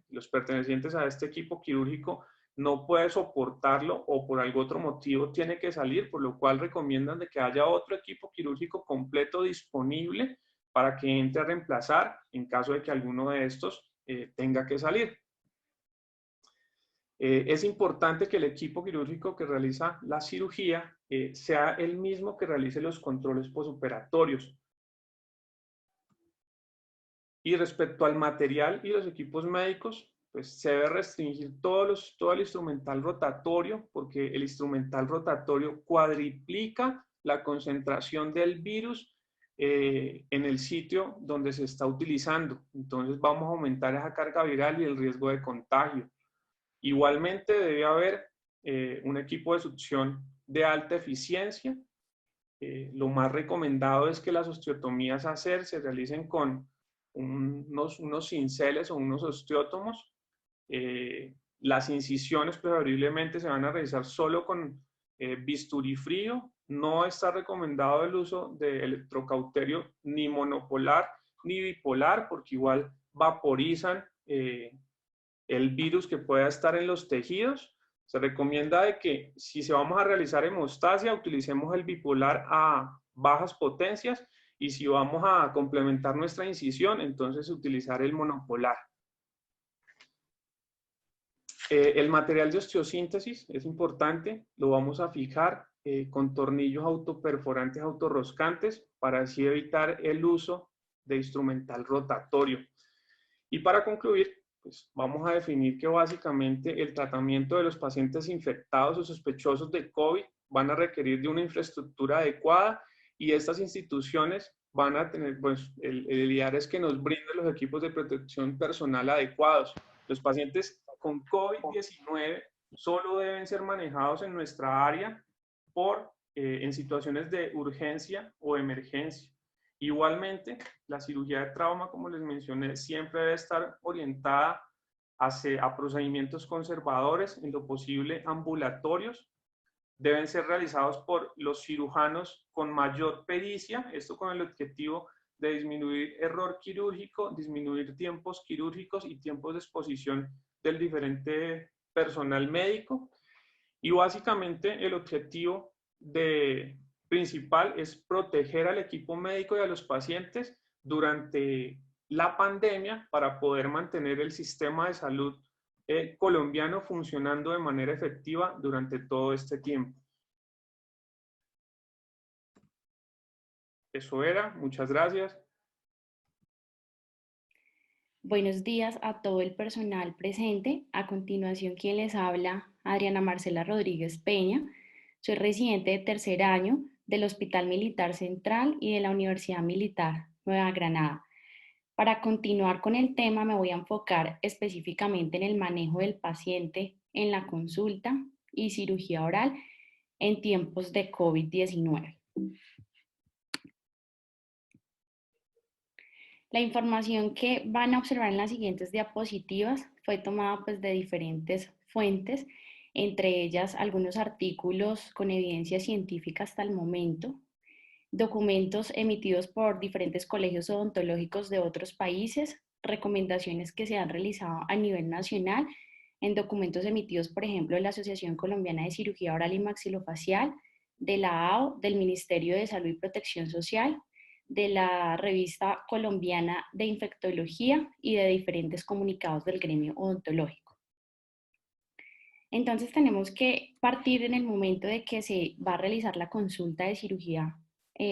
los pertenecientes a este equipo quirúrgico no puede soportarlo o por algún otro motivo tiene que salir, por lo cual recomiendan de que haya otro equipo quirúrgico completo disponible para que entre a reemplazar en caso de que alguno de estos tenga que salir. Es importante que el equipo quirúrgico que realiza la cirugía sea el mismo que realice los controles posoperatorios. Y respecto al material y los equipos médicos, pues se debe restringir todo el instrumental rotatorio, porque el instrumental rotatorio cuadriplica la concentración del virus en el sitio donde se está utilizando. Entonces vamos a aumentar esa carga viral y el riesgo de contagio. Igualmente debe haber un equipo de succión de alta eficiencia. Lo más recomendado es que las osteotomías a hacer se realicen con unos cinceles o unos osteótomos. Las incisiones preferiblemente se van a realizar solo con bisturí frío. No está recomendado el uso de electrocauterio ni monopolar ni bipolar, porque igual vaporizan el virus que pueda estar en los tejidos. Se recomienda de que si se vamos a realizar hemostasia, utilicemos el bipolar a bajas potencias, y si vamos a complementar nuestra incisión, entonces utilizar el monopolar. El material de osteosíntesis es importante, lo vamos a fijar con tornillos autoperforantes autorroscantes para así evitar el uso de instrumental rotatorio. Y para concluir, pues vamos a definir que básicamente el tratamiento de los pacientes infectados o sospechosos de COVID van a requerir de una infraestructura adecuada, y estas instituciones van a tener, pues el ideal es que nos brinden los equipos de protección personal adecuados. Los pacientes con COVID-19 solo deben ser manejados en nuestra área en situaciones de urgencia o emergencia. Igualmente, la cirugía de trauma, como les mencioné, siempre debe estar orientada a procedimientos conservadores, en lo posible ambulatorios. Deben ser realizados por los cirujanos con mayor pericia, esto con el objetivo de disminuir error quirúrgico, disminuir tiempos quirúrgicos y tiempos de exposición del diferente personal médico. Y básicamente el objetivo principal es proteger al equipo médico y a los pacientes durante la pandemia para poder mantener el sistema de salud colombiano funcionando de manera efectiva durante todo este tiempo. Eso era, muchas gracias. Buenos días a todo el personal presente. A continuación, quien les habla, Adriana Marcela Rodríguez Peña. Soy residente de tercer año del Hospital Militar Central y de la Universidad Militar Nueva Granada. Para continuar con el tema, me voy a enfocar específicamente en el manejo del paciente en la consulta y cirugía oral en tiempos de COVID-19. La información que van a observar en las siguientes diapositivas fue tomada pues, de diferentes fuentes, entre ellas algunos artículos con evidencia científica hasta el momento, documentos emitidos por diferentes colegios odontológicos de otros países, recomendaciones que se han realizado a nivel nacional en documentos emitidos, por ejemplo, de la Asociación Colombiana de Cirugía Oral y Maxilofacial, de la AO, del Ministerio de Salud y Protección Social, de la Revista Colombiana de Infectología y de diferentes comunicados del gremio odontológico. Entonces tenemos que partir en el momento de que se va a realizar la consulta de cirugía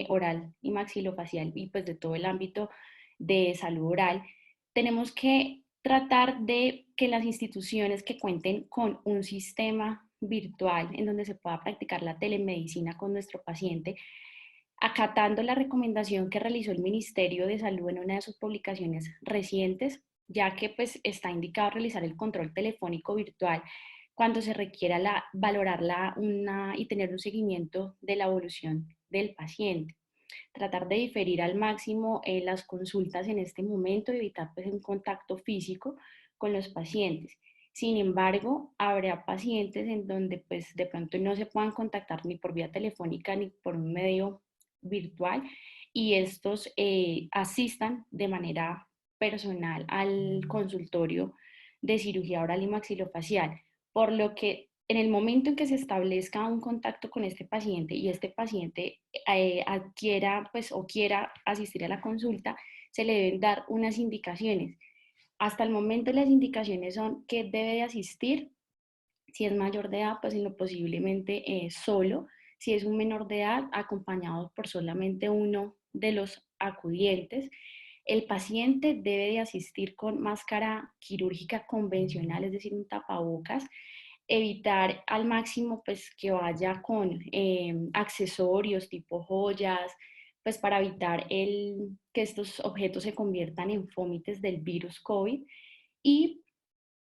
oral y maxilofacial y pues de todo el ámbito de salud oral, tenemos que tratar de que las instituciones que cuenten con un sistema virtual en donde se pueda practicar la telemedicina con nuestro paciente, acatando la recomendación que realizó el Ministerio de Salud en una de sus publicaciones recientes, ya que pues está indicado realizar el control telefónico virtual cuando se requiera valorarla y tener un seguimiento de la evolución del paciente. Tratar de diferir al máximo las consultas en este momento, evitar pues un contacto físico con los pacientes. Sin embargo, habrá pacientes en donde pues de pronto no se puedan contactar ni por vía telefónica ni por un medio virtual y estos asistan de manera personal al consultorio de cirugía oral y maxilofacial, por lo que en el momento en que se establezca un contacto con este paciente y este paciente adquiera pues, o quiera asistir a la consulta, se le deben dar unas indicaciones. Hasta el momento las indicaciones son que debe de asistir, si es mayor de edad, pues en lo posiblemente solo, si es un menor de edad, acompañado por solamente uno de los acudientes. El paciente debe de asistir con máscara quirúrgica convencional, es decir, un tapabocas, evitar al máximo pues que vaya con accesorios tipo joyas, pues para evitar que estos objetos se conviertan en fómites del virus COVID y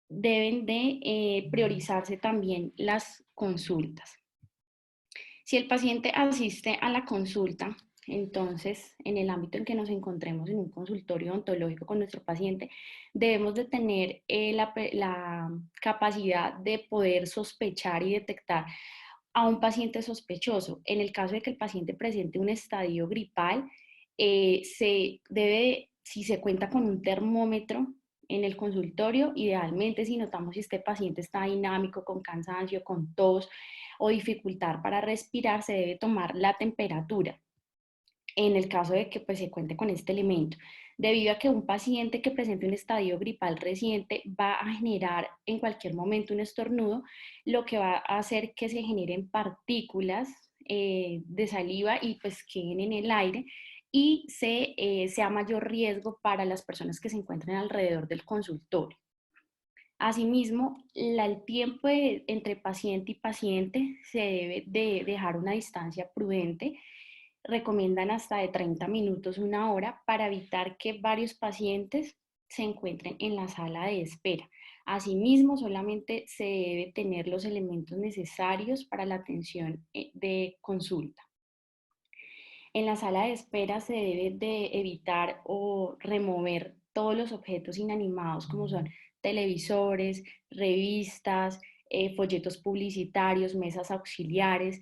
deben de priorizarse también las consultas. Si el paciente asiste a la consulta, entonces, en el ámbito en que nos encontremos en un consultorio odontológico con nuestro paciente, debemos de tener la capacidad de poder sospechar y detectar a un paciente sospechoso. En el caso de que el paciente presente un estadio gripal, se debe, si se cuenta con un termómetro en el consultorio, idealmente si notamos si este paciente está dinámico, con cansancio, con tos o dificultad para respirar, se debe tomar la temperatura en el caso de que pues, se cuente con este elemento. Debido a que un paciente que presente un estadio gripal reciente va a generar en cualquier momento un estornudo, lo que va a hacer que se generen partículas de saliva y pues queden en el aire y sea mayor riesgo para las personas que se encuentren alrededor del consultorio. Asimismo, el tiempo entre paciente y paciente se debe de dejar una distancia prudente. Recomiendan hasta de 30 minutos, una hora, para evitar que varios pacientes se encuentren en la sala de espera. Asimismo, solamente se debe tener los elementos necesarios para la atención de consulta. En la sala de espera se debe de evitar o remover todos los objetos inanimados como son televisores, revistas, folletos publicitarios, mesas auxiliares.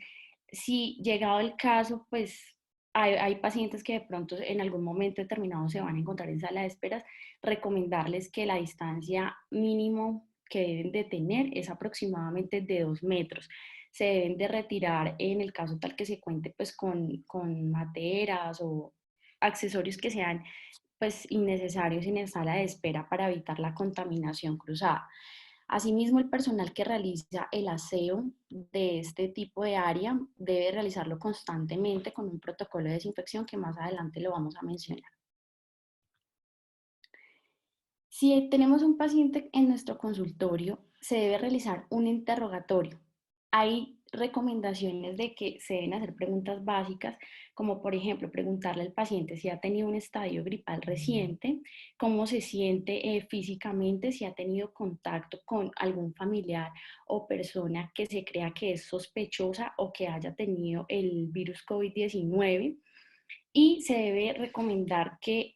Si llegado el caso, pues hay pacientes que de pronto en algún momento determinado se van a encontrar en sala de esperas, recomendarles que la distancia mínimo que deben de tener es aproximadamente de 2 metros. Se deben de retirar en el caso tal que se cuente pues con materas o accesorios que sean pues innecesarios en la sala de espera para evitar la contaminación cruzada. Asimismo, el personal que realiza el aseo de este tipo de área debe realizarlo constantemente con un protocolo de desinfección que más adelante lo vamos a mencionar. Si tenemos un paciente en nuestro consultorio, se debe realizar un interrogatorio. Hay recomendaciones de que se deben hacer preguntas básicas, como por ejemplo preguntarle al paciente si ha tenido un estadio gripal reciente, cómo se siente físicamente, si ha tenido contacto con algún familiar o persona que se crea que es sospechosa o que haya tenido el virus COVID-19. Y se debe recomendar que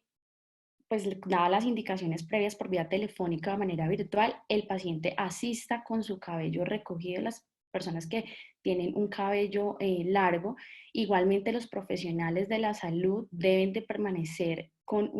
pues dadas las indicaciones previas por vía telefónica o de manera virtual, el paciente asista con su cabello recogido, las personas que tienen un cabello largo. Igualmente los profesionales de la salud deben de permanecer con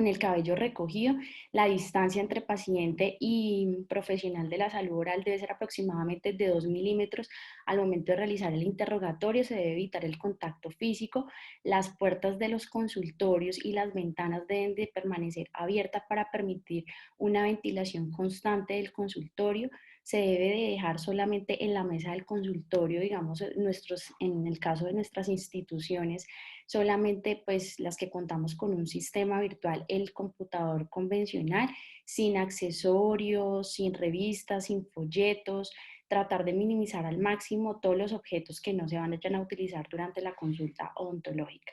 el cabello recogido. La distancia entre paciente y profesional de la salud oral debe ser aproximadamente de 2 milímetros. Al momento de realizar el interrogatorio se debe evitar el contacto físico. Las puertas de los consultorios y las ventanas deben de permanecer abiertas para permitir una ventilación constante del consultorio. Se debe de dejar solamente en la mesa del consultorio, digamos, en el caso de nuestras instituciones, solamente pues las que contamos con un sistema virtual, el computador convencional, sin accesorios, sin revistas, sin folletos, tratar de minimizar al máximo todos los objetos que no se van a utilizar durante la consulta odontológica.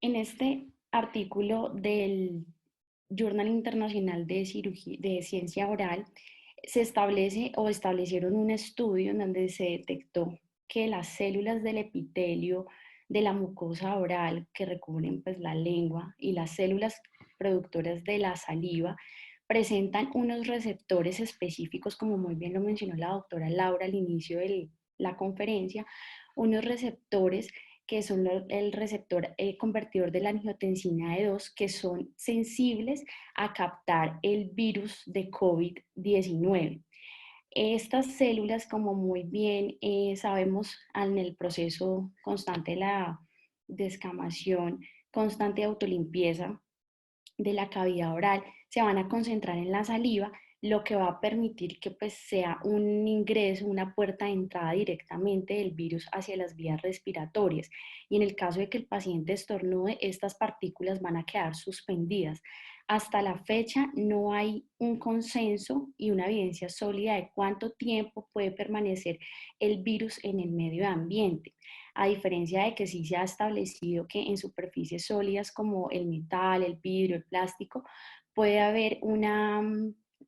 En este artículo del Journal Internacional de Ciencia Oral, se establece o establecieron un estudio en donde se detectó que las células del epitelio de la mucosa oral que recubren pues la lengua y las células productoras de la saliva presentan unos receptores específicos, como muy bien lo mencionó la doctora Laura al inicio de la conferencia, unos receptores que son el receptor convertidor de la angiotensina E2, que son sensibles a captar el virus de COVID-19. Estas células, como muy bien sabemos, en el proceso constante de la descamación, constante de autolimpieza de la cavidad oral, se van a concentrar en la saliva, lo que va a permitir que pues sea un ingreso, una puerta de entrada directamente del virus hacia las vías respiratorias. Y en el caso de que el paciente estornude, estas partículas van a quedar suspendidas. Hasta la fecha no hay un consenso y una evidencia sólida de cuánto tiempo puede permanecer el virus en el medio ambiente, a diferencia de que sí se ha establecido que en superficies sólidas como el metal, el vidrio, el plástico, puede haber una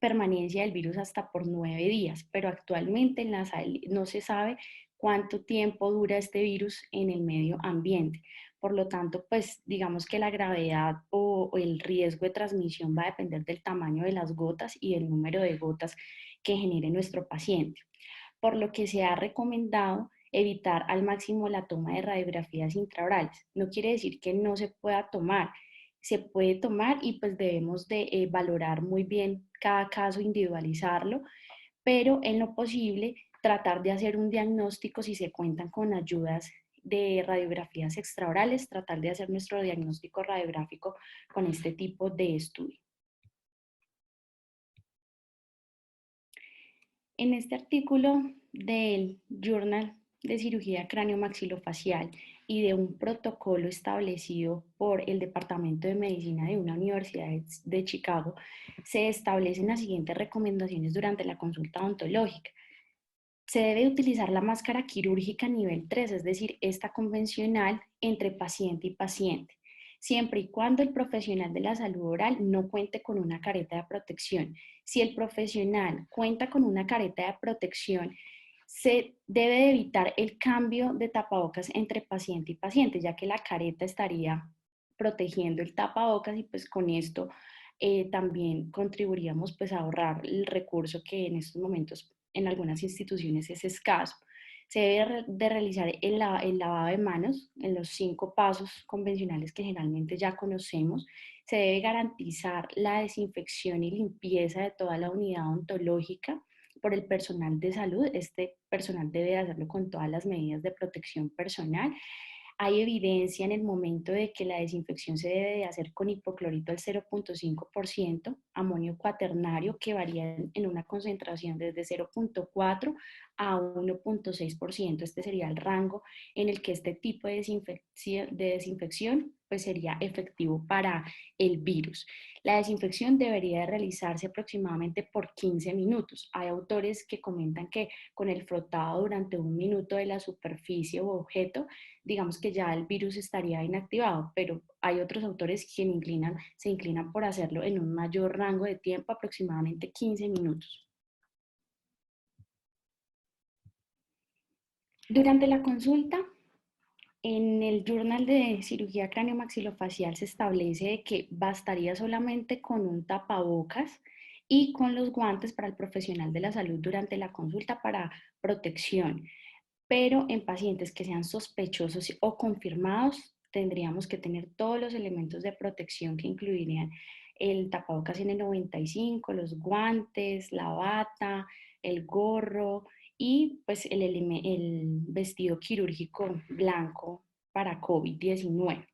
permanencia del virus hasta por 9 días, pero actualmente no se sabe cuánto tiempo dura este virus en el medio ambiente. Por lo tanto, pues digamos que la gravedad o el riesgo de transmisión va a depender del tamaño de las gotas y del número de gotas que genere nuestro paciente. Por lo que se ha recomendado evitar al máximo la toma de radiografías intraorales. No quiere decir que no se pueda tomar, se puede tomar y pues debemos de valorar muy bien cada caso, individualizarlo, pero en lo posible tratar de hacer un diagnóstico si se cuentan con ayudas de radiografías extraorales, tratar de hacer nuestro diagnóstico radiográfico con este tipo de estudio. En este artículo del Journal de Cirugía Craniomaxilofacial y de un protocolo establecido por el Departamento de Medicina de una universidad de Chicago, se establecen las siguientes recomendaciones durante la consulta odontológica. Se debe utilizar la máscara quirúrgica nivel 3, es decir, esta convencional entre paciente y paciente, siempre y cuando el profesional de la salud oral no cuente con una careta de protección. Si el profesional cuenta con una careta de protección, se debe evitar el cambio de tapabocas entre paciente y paciente, ya que la careta estaría protegiendo el tapabocas y pues con esto también contribuiríamos pues a ahorrar el recurso que en estos momentos en algunas instituciones es escaso. Se debe de realizar el lavado de manos en los 5 pasos convencionales que generalmente ya conocemos. Se debe garantizar la desinfección y limpieza de toda la unidad odontológica por el personal de salud. Este personal debe hacerlo con todas las medidas de protección personal. Hay evidencia en el momento de que la desinfección se debe de hacer con hipoclorito al 0.5%, amonio cuaternario que varía en una concentración desde 0.4 a 1.6%. Este sería el rango en el que este tipo de desinfección pues sería efectivo para el virus. La desinfección debería de realizarse aproximadamente por 15 minutos. Hay autores que comentan que con el frotado durante 1 minuto de la superficie o objeto, digamos que ya el virus estaría inactivado, pero hay otros autores que se inclinan por hacerlo en un mayor rango de tiempo, aproximadamente 15 minutos. Durante la consulta, en el Journal de Cirugía Craniomaxilofacial se establece que bastaría solamente con un tapabocas y con los guantes para el profesional de la salud durante la consulta para protección. Pero en pacientes que sean sospechosos o confirmados, tendríamos que tener todos los elementos de protección que incluirían el tapabocas N95, los guantes, la bata, el gorro y pues el vestido quirúrgico blanco para COVID-19.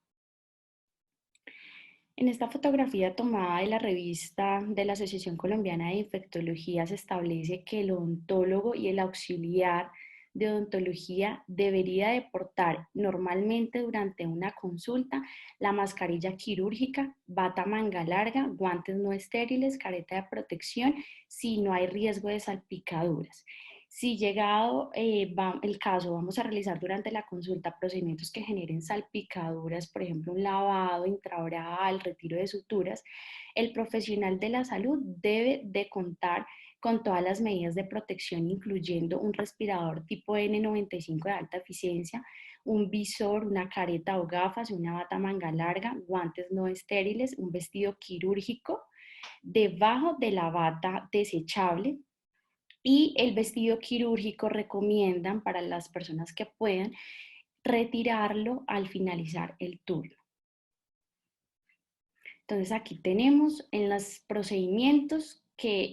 En esta fotografía tomada de la revista de la Asociación Colombiana de Infectología se establece que el odontólogo y el auxiliar de odontología debería de portar normalmente durante una consulta la mascarilla quirúrgica, bata manga larga, guantes no estériles, careta de protección si no hay riesgo de salpicaduras. Si llegado el caso, vamos a realizar durante la consulta procedimientos que generen salpicaduras, por ejemplo, un lavado intraoral, retiro de suturas, el profesional de la salud debe de contar con todas las medidas de protección, incluyendo un respirador tipo N95 de alta eficiencia, un visor, una careta o gafas, una bata manga larga, guantes no estériles, un vestido quirúrgico debajo de la bata desechable. Y el vestido quirúrgico recomiendan para las personas que puedan retirarlo al finalizar el turno. Entonces aquí tenemos en los procedimientos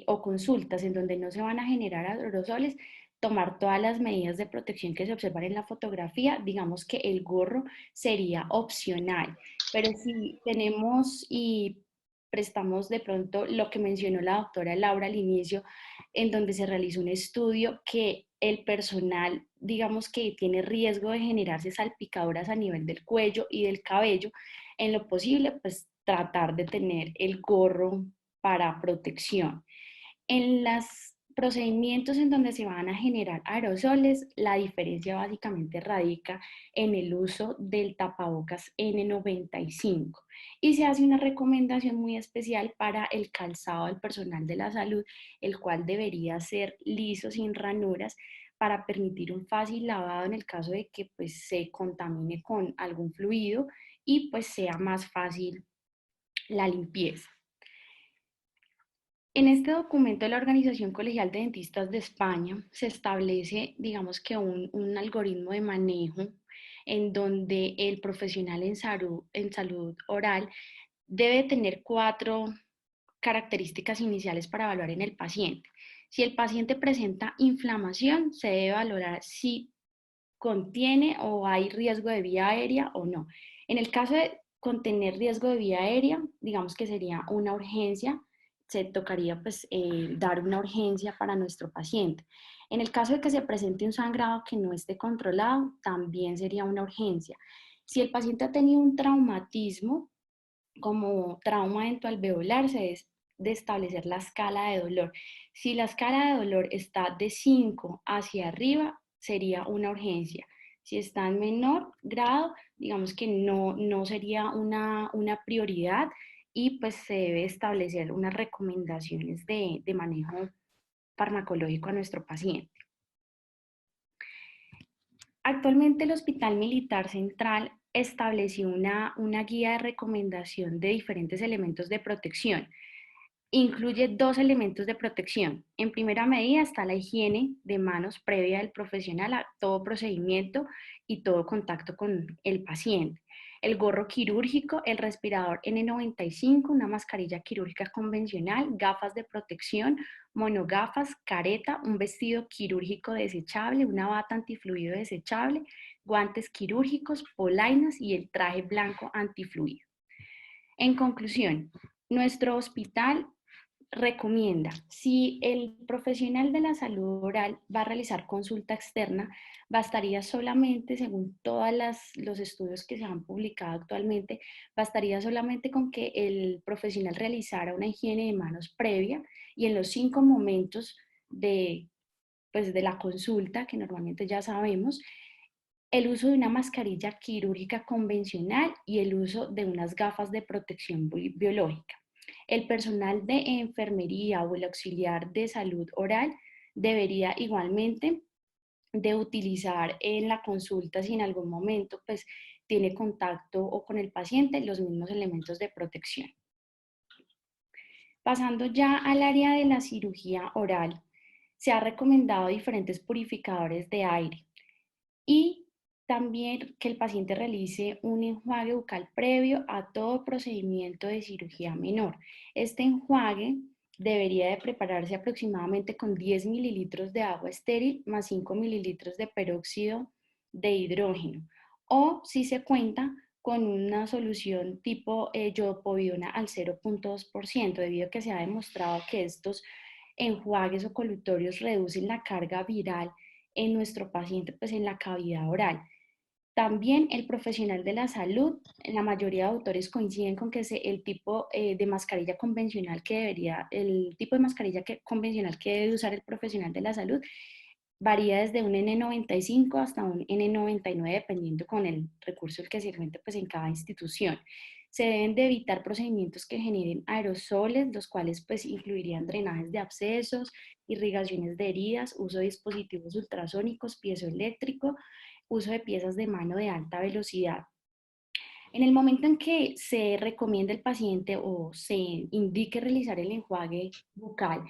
o consultas en donde no se van a generar aerosoles, tomar todas las medidas de protección que se observan en la fotografía. Digamos que el gorro sería opcional, pero si tenemos y prestamos de pronto lo que mencionó la doctora Laura al inicio, en donde se realizó un estudio que el personal, digamos que tiene riesgo de generarse salpicaduras a nivel del cuello y del cabello, en lo posible, pues tratar de tener el gorro para protección. En los procedimientos en donde se van a generar aerosoles, la diferencia básicamente radica en el uso del tapabocas N95 y se hace una recomendación muy especial para el calzado del personal de la salud, el cual debería ser liso, sin ranuras, para permitir un fácil lavado en el caso de que pues, se contamine con algún fluido y pues sea más fácil la limpieza. En este documento de la Organización Colegial de Dentistas de España se establece, digamos que un algoritmo de manejo en donde el profesional en salud oral debe tener 4 características iniciales para evaluar en el paciente. Si el paciente presenta inflamación, se debe valorar si contiene o hay riesgo de vía aérea o no. En el caso de contener riesgo de vía aérea, digamos que sería una urgencia, se tocaría pues dar una urgencia para nuestro paciente. En el caso de que se presente un sangrado que no esté controlado, también sería una urgencia. Si el paciente ha tenido un traumatismo, como trauma endoalveolar, se debe de establecer la escala de dolor. Si la escala de dolor está de 5 hacia arriba, sería una urgencia. Si está en menor grado, digamos que no sería una prioridad y pues se debe establecer unas recomendaciones de manejo farmacológico a nuestro paciente. Actualmente el Hospital Militar Central estableció una guía de recomendación de diferentes elementos de protección. Incluye 2 elementos de protección. En primera medida está la higiene de manos previa del profesional a todo procedimiento y todo contacto con el paciente. El gorro quirúrgico, el respirador N95, una mascarilla quirúrgica convencional, gafas de protección, monogafas, careta, un vestido quirúrgico desechable, una bata antifluido desechable, guantes quirúrgicos, polainas y el traje blanco antifluido. En conclusión, nuestro hospital recomienda, si el profesional de la salud oral va a realizar consulta externa, bastaría solamente, según todos los estudios que se han publicado actualmente, bastaría solamente con que el profesional realizara una higiene de manos previa y en los 5 momentos pues, de la consulta, que normalmente ya sabemos, el uso de una mascarilla quirúrgica convencional y el uso de unas gafas de protección biológica. El personal de enfermería o el auxiliar de salud oral debería igualmente de utilizar en la consulta si en algún momento pues tiene contacto o con el paciente los mismos elementos de protección. Pasando ya al área de la cirugía oral, se ha recomendado diferentes purificadores de aire y también que el paciente realice un enjuague bucal previo a todo procedimiento de cirugía menor. Este enjuague debería de prepararse aproximadamente con 10 mililitros de agua estéril más 5 mililitros de peróxido de hidrógeno. O si se cuenta con una solución tipo yodopovidona al 0.2%, debido a que se ha demostrado que estos enjuagues o colutorios reducen la carga viral en nuestro paciente, pues en la cavidad oral. También el profesional de la salud, la mayoría de autores coinciden con que el tipo de mascarilla convencional convencional que debe usar el profesional de la salud varía desde un N95 hasta un N99, dependiendo con el recurso que se cuente pues, en cada institución. Se deben de evitar procedimientos que generen aerosoles, los cuales pues incluirían drenajes de abscesos, irrigaciones de heridas, uso de dispositivos ultrasónicos, piezoeléctrico, uso de piezas de mano de alta velocidad. En el momento en que se recomienda al paciente o se indique realizar el enjuague bucal,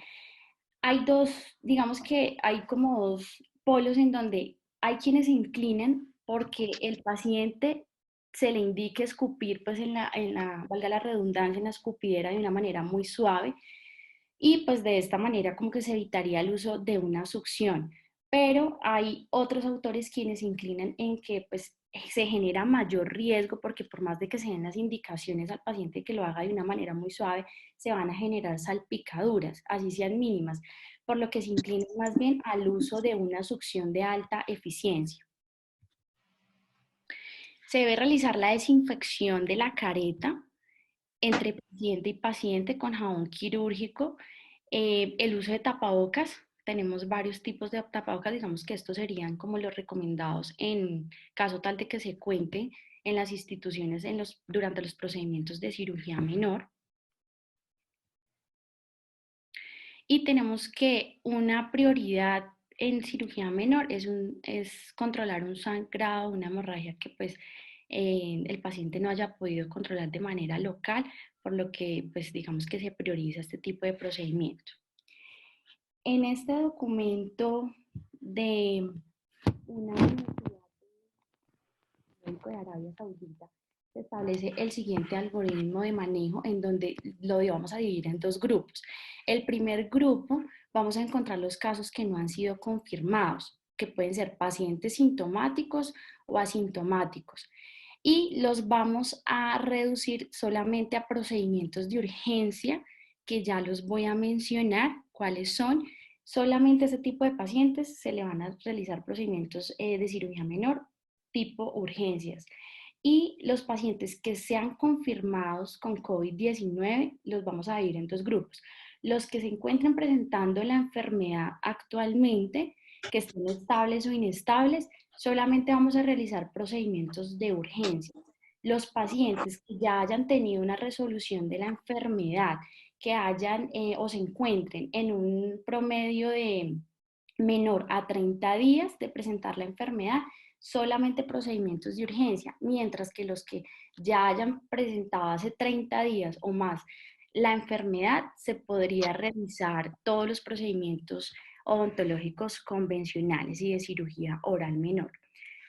hay dos, digamos que hay como dos polos en donde hay quienes se inclinan porque el paciente se le indique escupir, pues valga la redundancia, en la escupidera de una manera muy suave y pues de esta manera como que se evitaría el uso de una succión. Pero hay otros autores quienes se inclinan en que pues se genera mayor riesgo porque por más de que se den las indicaciones al paciente que lo haga de una manera muy suave, se van a generar salpicaduras, así sean mínimas, por lo que se inclinan más bien al uso de una succión de alta eficiencia. Se debe realizar la desinfección de la careta entre paciente y paciente con jabón quirúrgico. El uso de tapabocas, tenemos varios tipos de tapabocas, digamos que estos serían como los recomendados en caso tal de que se cuente en las instituciones durante los procedimientos de cirugía menor. Y tenemos que una prioridad en cirugía menor es controlar un sangrado, una hemorragia que pues el paciente no haya podido controlar de manera local, por lo que pues digamos que se prioriza este tipo de procedimiento. En este documento de una universidad de Arabia Saudita se establece el siguiente algoritmo de manejo en donde lo vamos a dividir en dos grupos. El primer grupo vamos a encontrar los casos que no han sido confirmados, que pueden ser pacientes sintomáticos o asintomáticos. Y los vamos a reducir solamente a procedimientos de urgencia, que ya los voy a mencionar cuáles son. Solamente a ese tipo de pacientes se le van a realizar procedimientos de cirugía menor tipo urgencias. Y los pacientes que sean confirmados con COVID-19 los vamos a dividir en dos grupos. Los que se encuentran presentando la enfermedad actualmente, que estén estables o inestables, solamente vamos a realizar procedimientos de urgencia. Los pacientes que ya hayan tenido una resolución de la enfermedad, que hayan o se encuentren en un promedio de menor a 30 días de presentar la enfermedad, solamente procedimientos de urgencia, mientras que los que ya hayan presentado hace 30 días o más la enfermedad, se podría realizar todos los procedimientos odontológicos convencionales y de cirugía oral menor.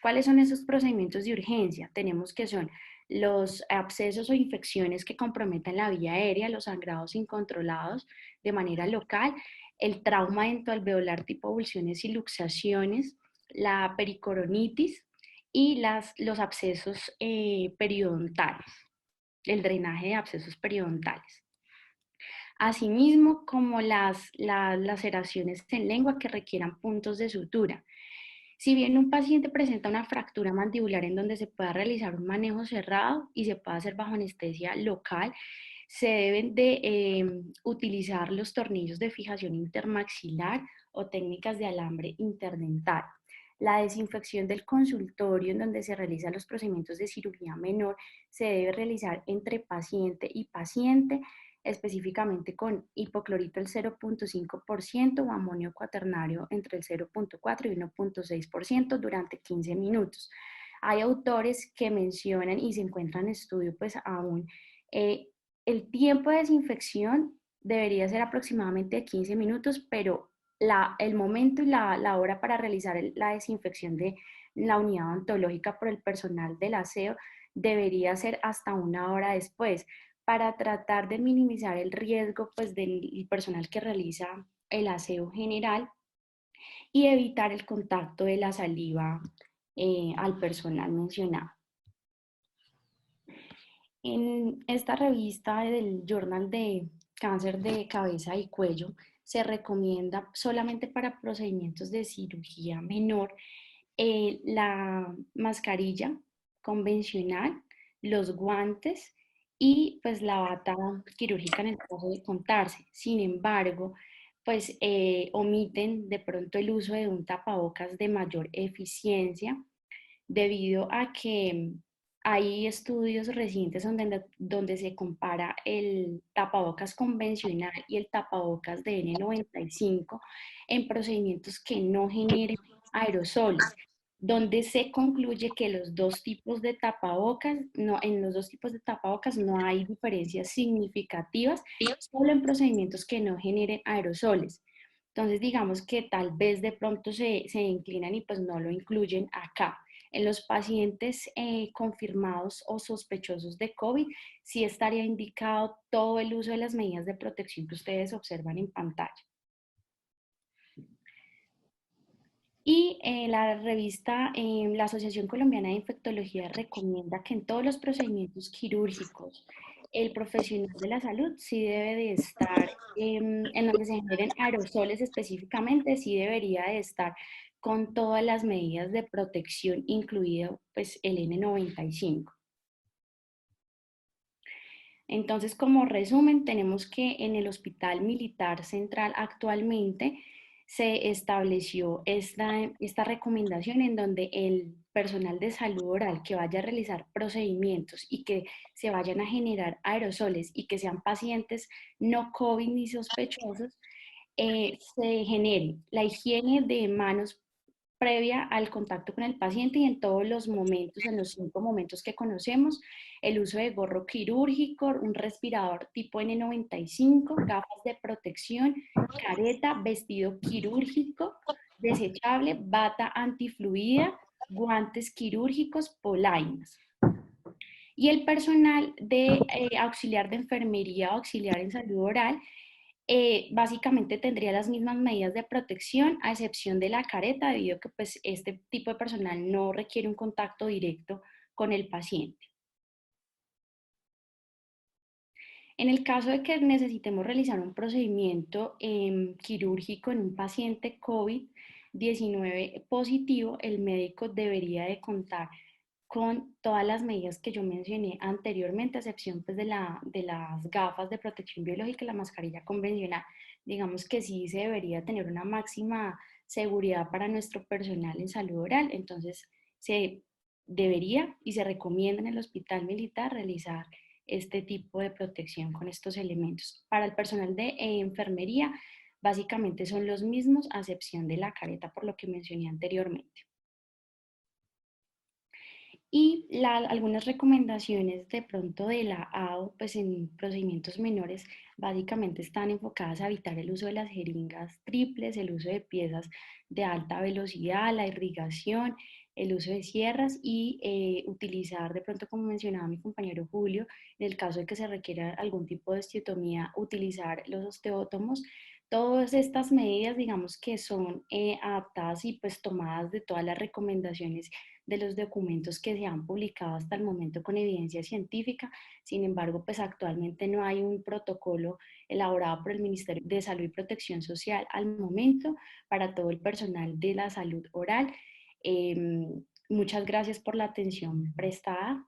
¿Cuáles son esos procedimientos de urgencia? Tenemos que son los abscesos o infecciones que comprometan la vía aérea, los sangrados incontrolados de manera local, el trauma endoalveolar tipo avulsiones y luxaciones, la pericoronitis y los abscesos periodontales, el drenaje de abscesos periodontales. Asimismo, como las laceraciones en lengua que requieran puntos de sutura. Si bien un paciente presenta una fractura mandibular en donde se pueda realizar un manejo cerrado y se pueda hacer bajo anestesia local, se deben de utilizar los tornillos de fijación intermaxilar o técnicas de alambre interdental. La desinfección del consultorio en donde se realizan los procedimientos de cirugía menor se debe realizar entre paciente y paciente, específicamente con hipoclorito el 0.5% o amonio cuaternario entre el 0.4 y 1.6% durante 15 minutos. Hay autores que mencionan y se encuentran en estudio pues aún el tiempo de desinfección debería ser aproximadamente de 15 minutos, pero el momento y la hora para realizar la desinfección de la unidad odontológica por el personal del aseo debería ser hasta una hora después, para tratar de minimizar el riesgo pues, del personal que realiza el aseo general y evitar el contacto de la saliva al personal mencionado. En esta revista del Journal de Cáncer de Cabeza y Cuello se recomienda solamente para procedimientos de cirugía menor la mascarilla convencional, los guantes y pues la bata quirúrgica en el caso de contarse. Sin embargo, pues omiten de pronto el uso de un tapabocas de mayor eficiencia debido a que hay estudios recientes donde se compara el tapabocas convencional y el tapabocas de N95 en procedimientos que no generen aerosoles, donde se concluye que los dos tipos de tapabocas, no, en los dos tipos de tapabocas no hay diferencias significativas, solo en procedimientos que no generen aerosoles. Entonces, digamos que tal vez de pronto se inclinan y pues no lo incluyen acá. En los pacientes confirmados o sospechosos de COVID, sí estaría indicado todo el uso de las medidas de protección que ustedes observan en pantalla. Y la Asociación Colombiana de Infectología recomienda que en todos los procedimientos quirúrgicos, el profesional de la salud sí debe de estar, en donde se generen aerosoles específicamente, sí debería de estar con todas las medidas de protección, incluido pues el N95. Entonces, como resumen, tenemos que en el Hospital Militar Central actualmente se estableció esta recomendación en donde el personal de salud oral que vaya a realizar procedimientos y que se vayan a generar aerosoles y que sean pacientes no COVID ni sospechosos, se genere la higiene de manos previa al contacto con el paciente y en todos los momentos, en los 5 momentos que conocemos, el uso de gorro quirúrgico, un respirador tipo N95, gafas de protección, careta, vestido quirúrgico, desechable, bata antifluida, guantes quirúrgicos, polainas. Y el personal de auxiliar de enfermería o auxiliar en salud oral básicamente tendría las mismas medidas de protección a excepción de la careta, debido a que pues, este tipo de personal no requiere un contacto directo con el paciente. En el caso de que necesitemos realizar un procedimiento quirúrgico en un paciente COVID-19 positivo, el médico debería de contar con todas las medidas que yo mencioné anteriormente, a excepción pues, de las gafas de protección biológica y la mascarilla convencional. Digamos que sí se debería tener una máxima seguridad para nuestro personal en salud oral, entonces se debería y se recomienda en el hospital militar realizar este tipo de protección con estos elementos. Para el personal de enfermería, básicamente son los mismos, a excepción de la careta, por lo que mencioné anteriormente. Y algunas recomendaciones de pronto de la AO, pues en procedimientos menores, básicamente están enfocadas a evitar el uso de las jeringas triples, el uso de piezas de alta velocidad, la irrigación, el uso de sierras y utilizar de pronto, como mencionaba mi compañero Julio, en el caso de que se requiera algún tipo de osteotomía, utilizar los osteótomos. Todas estas medidas, digamos que son adaptadas y pues tomadas de todas las recomendaciones de los documentos que se han publicado hasta el momento con evidencia científica. Sin embargo, pues actualmente no hay un protocolo elaborado por el Ministerio de Salud y Protección Social al momento para todo el personal de la salud oral. Muchas gracias por la atención prestada.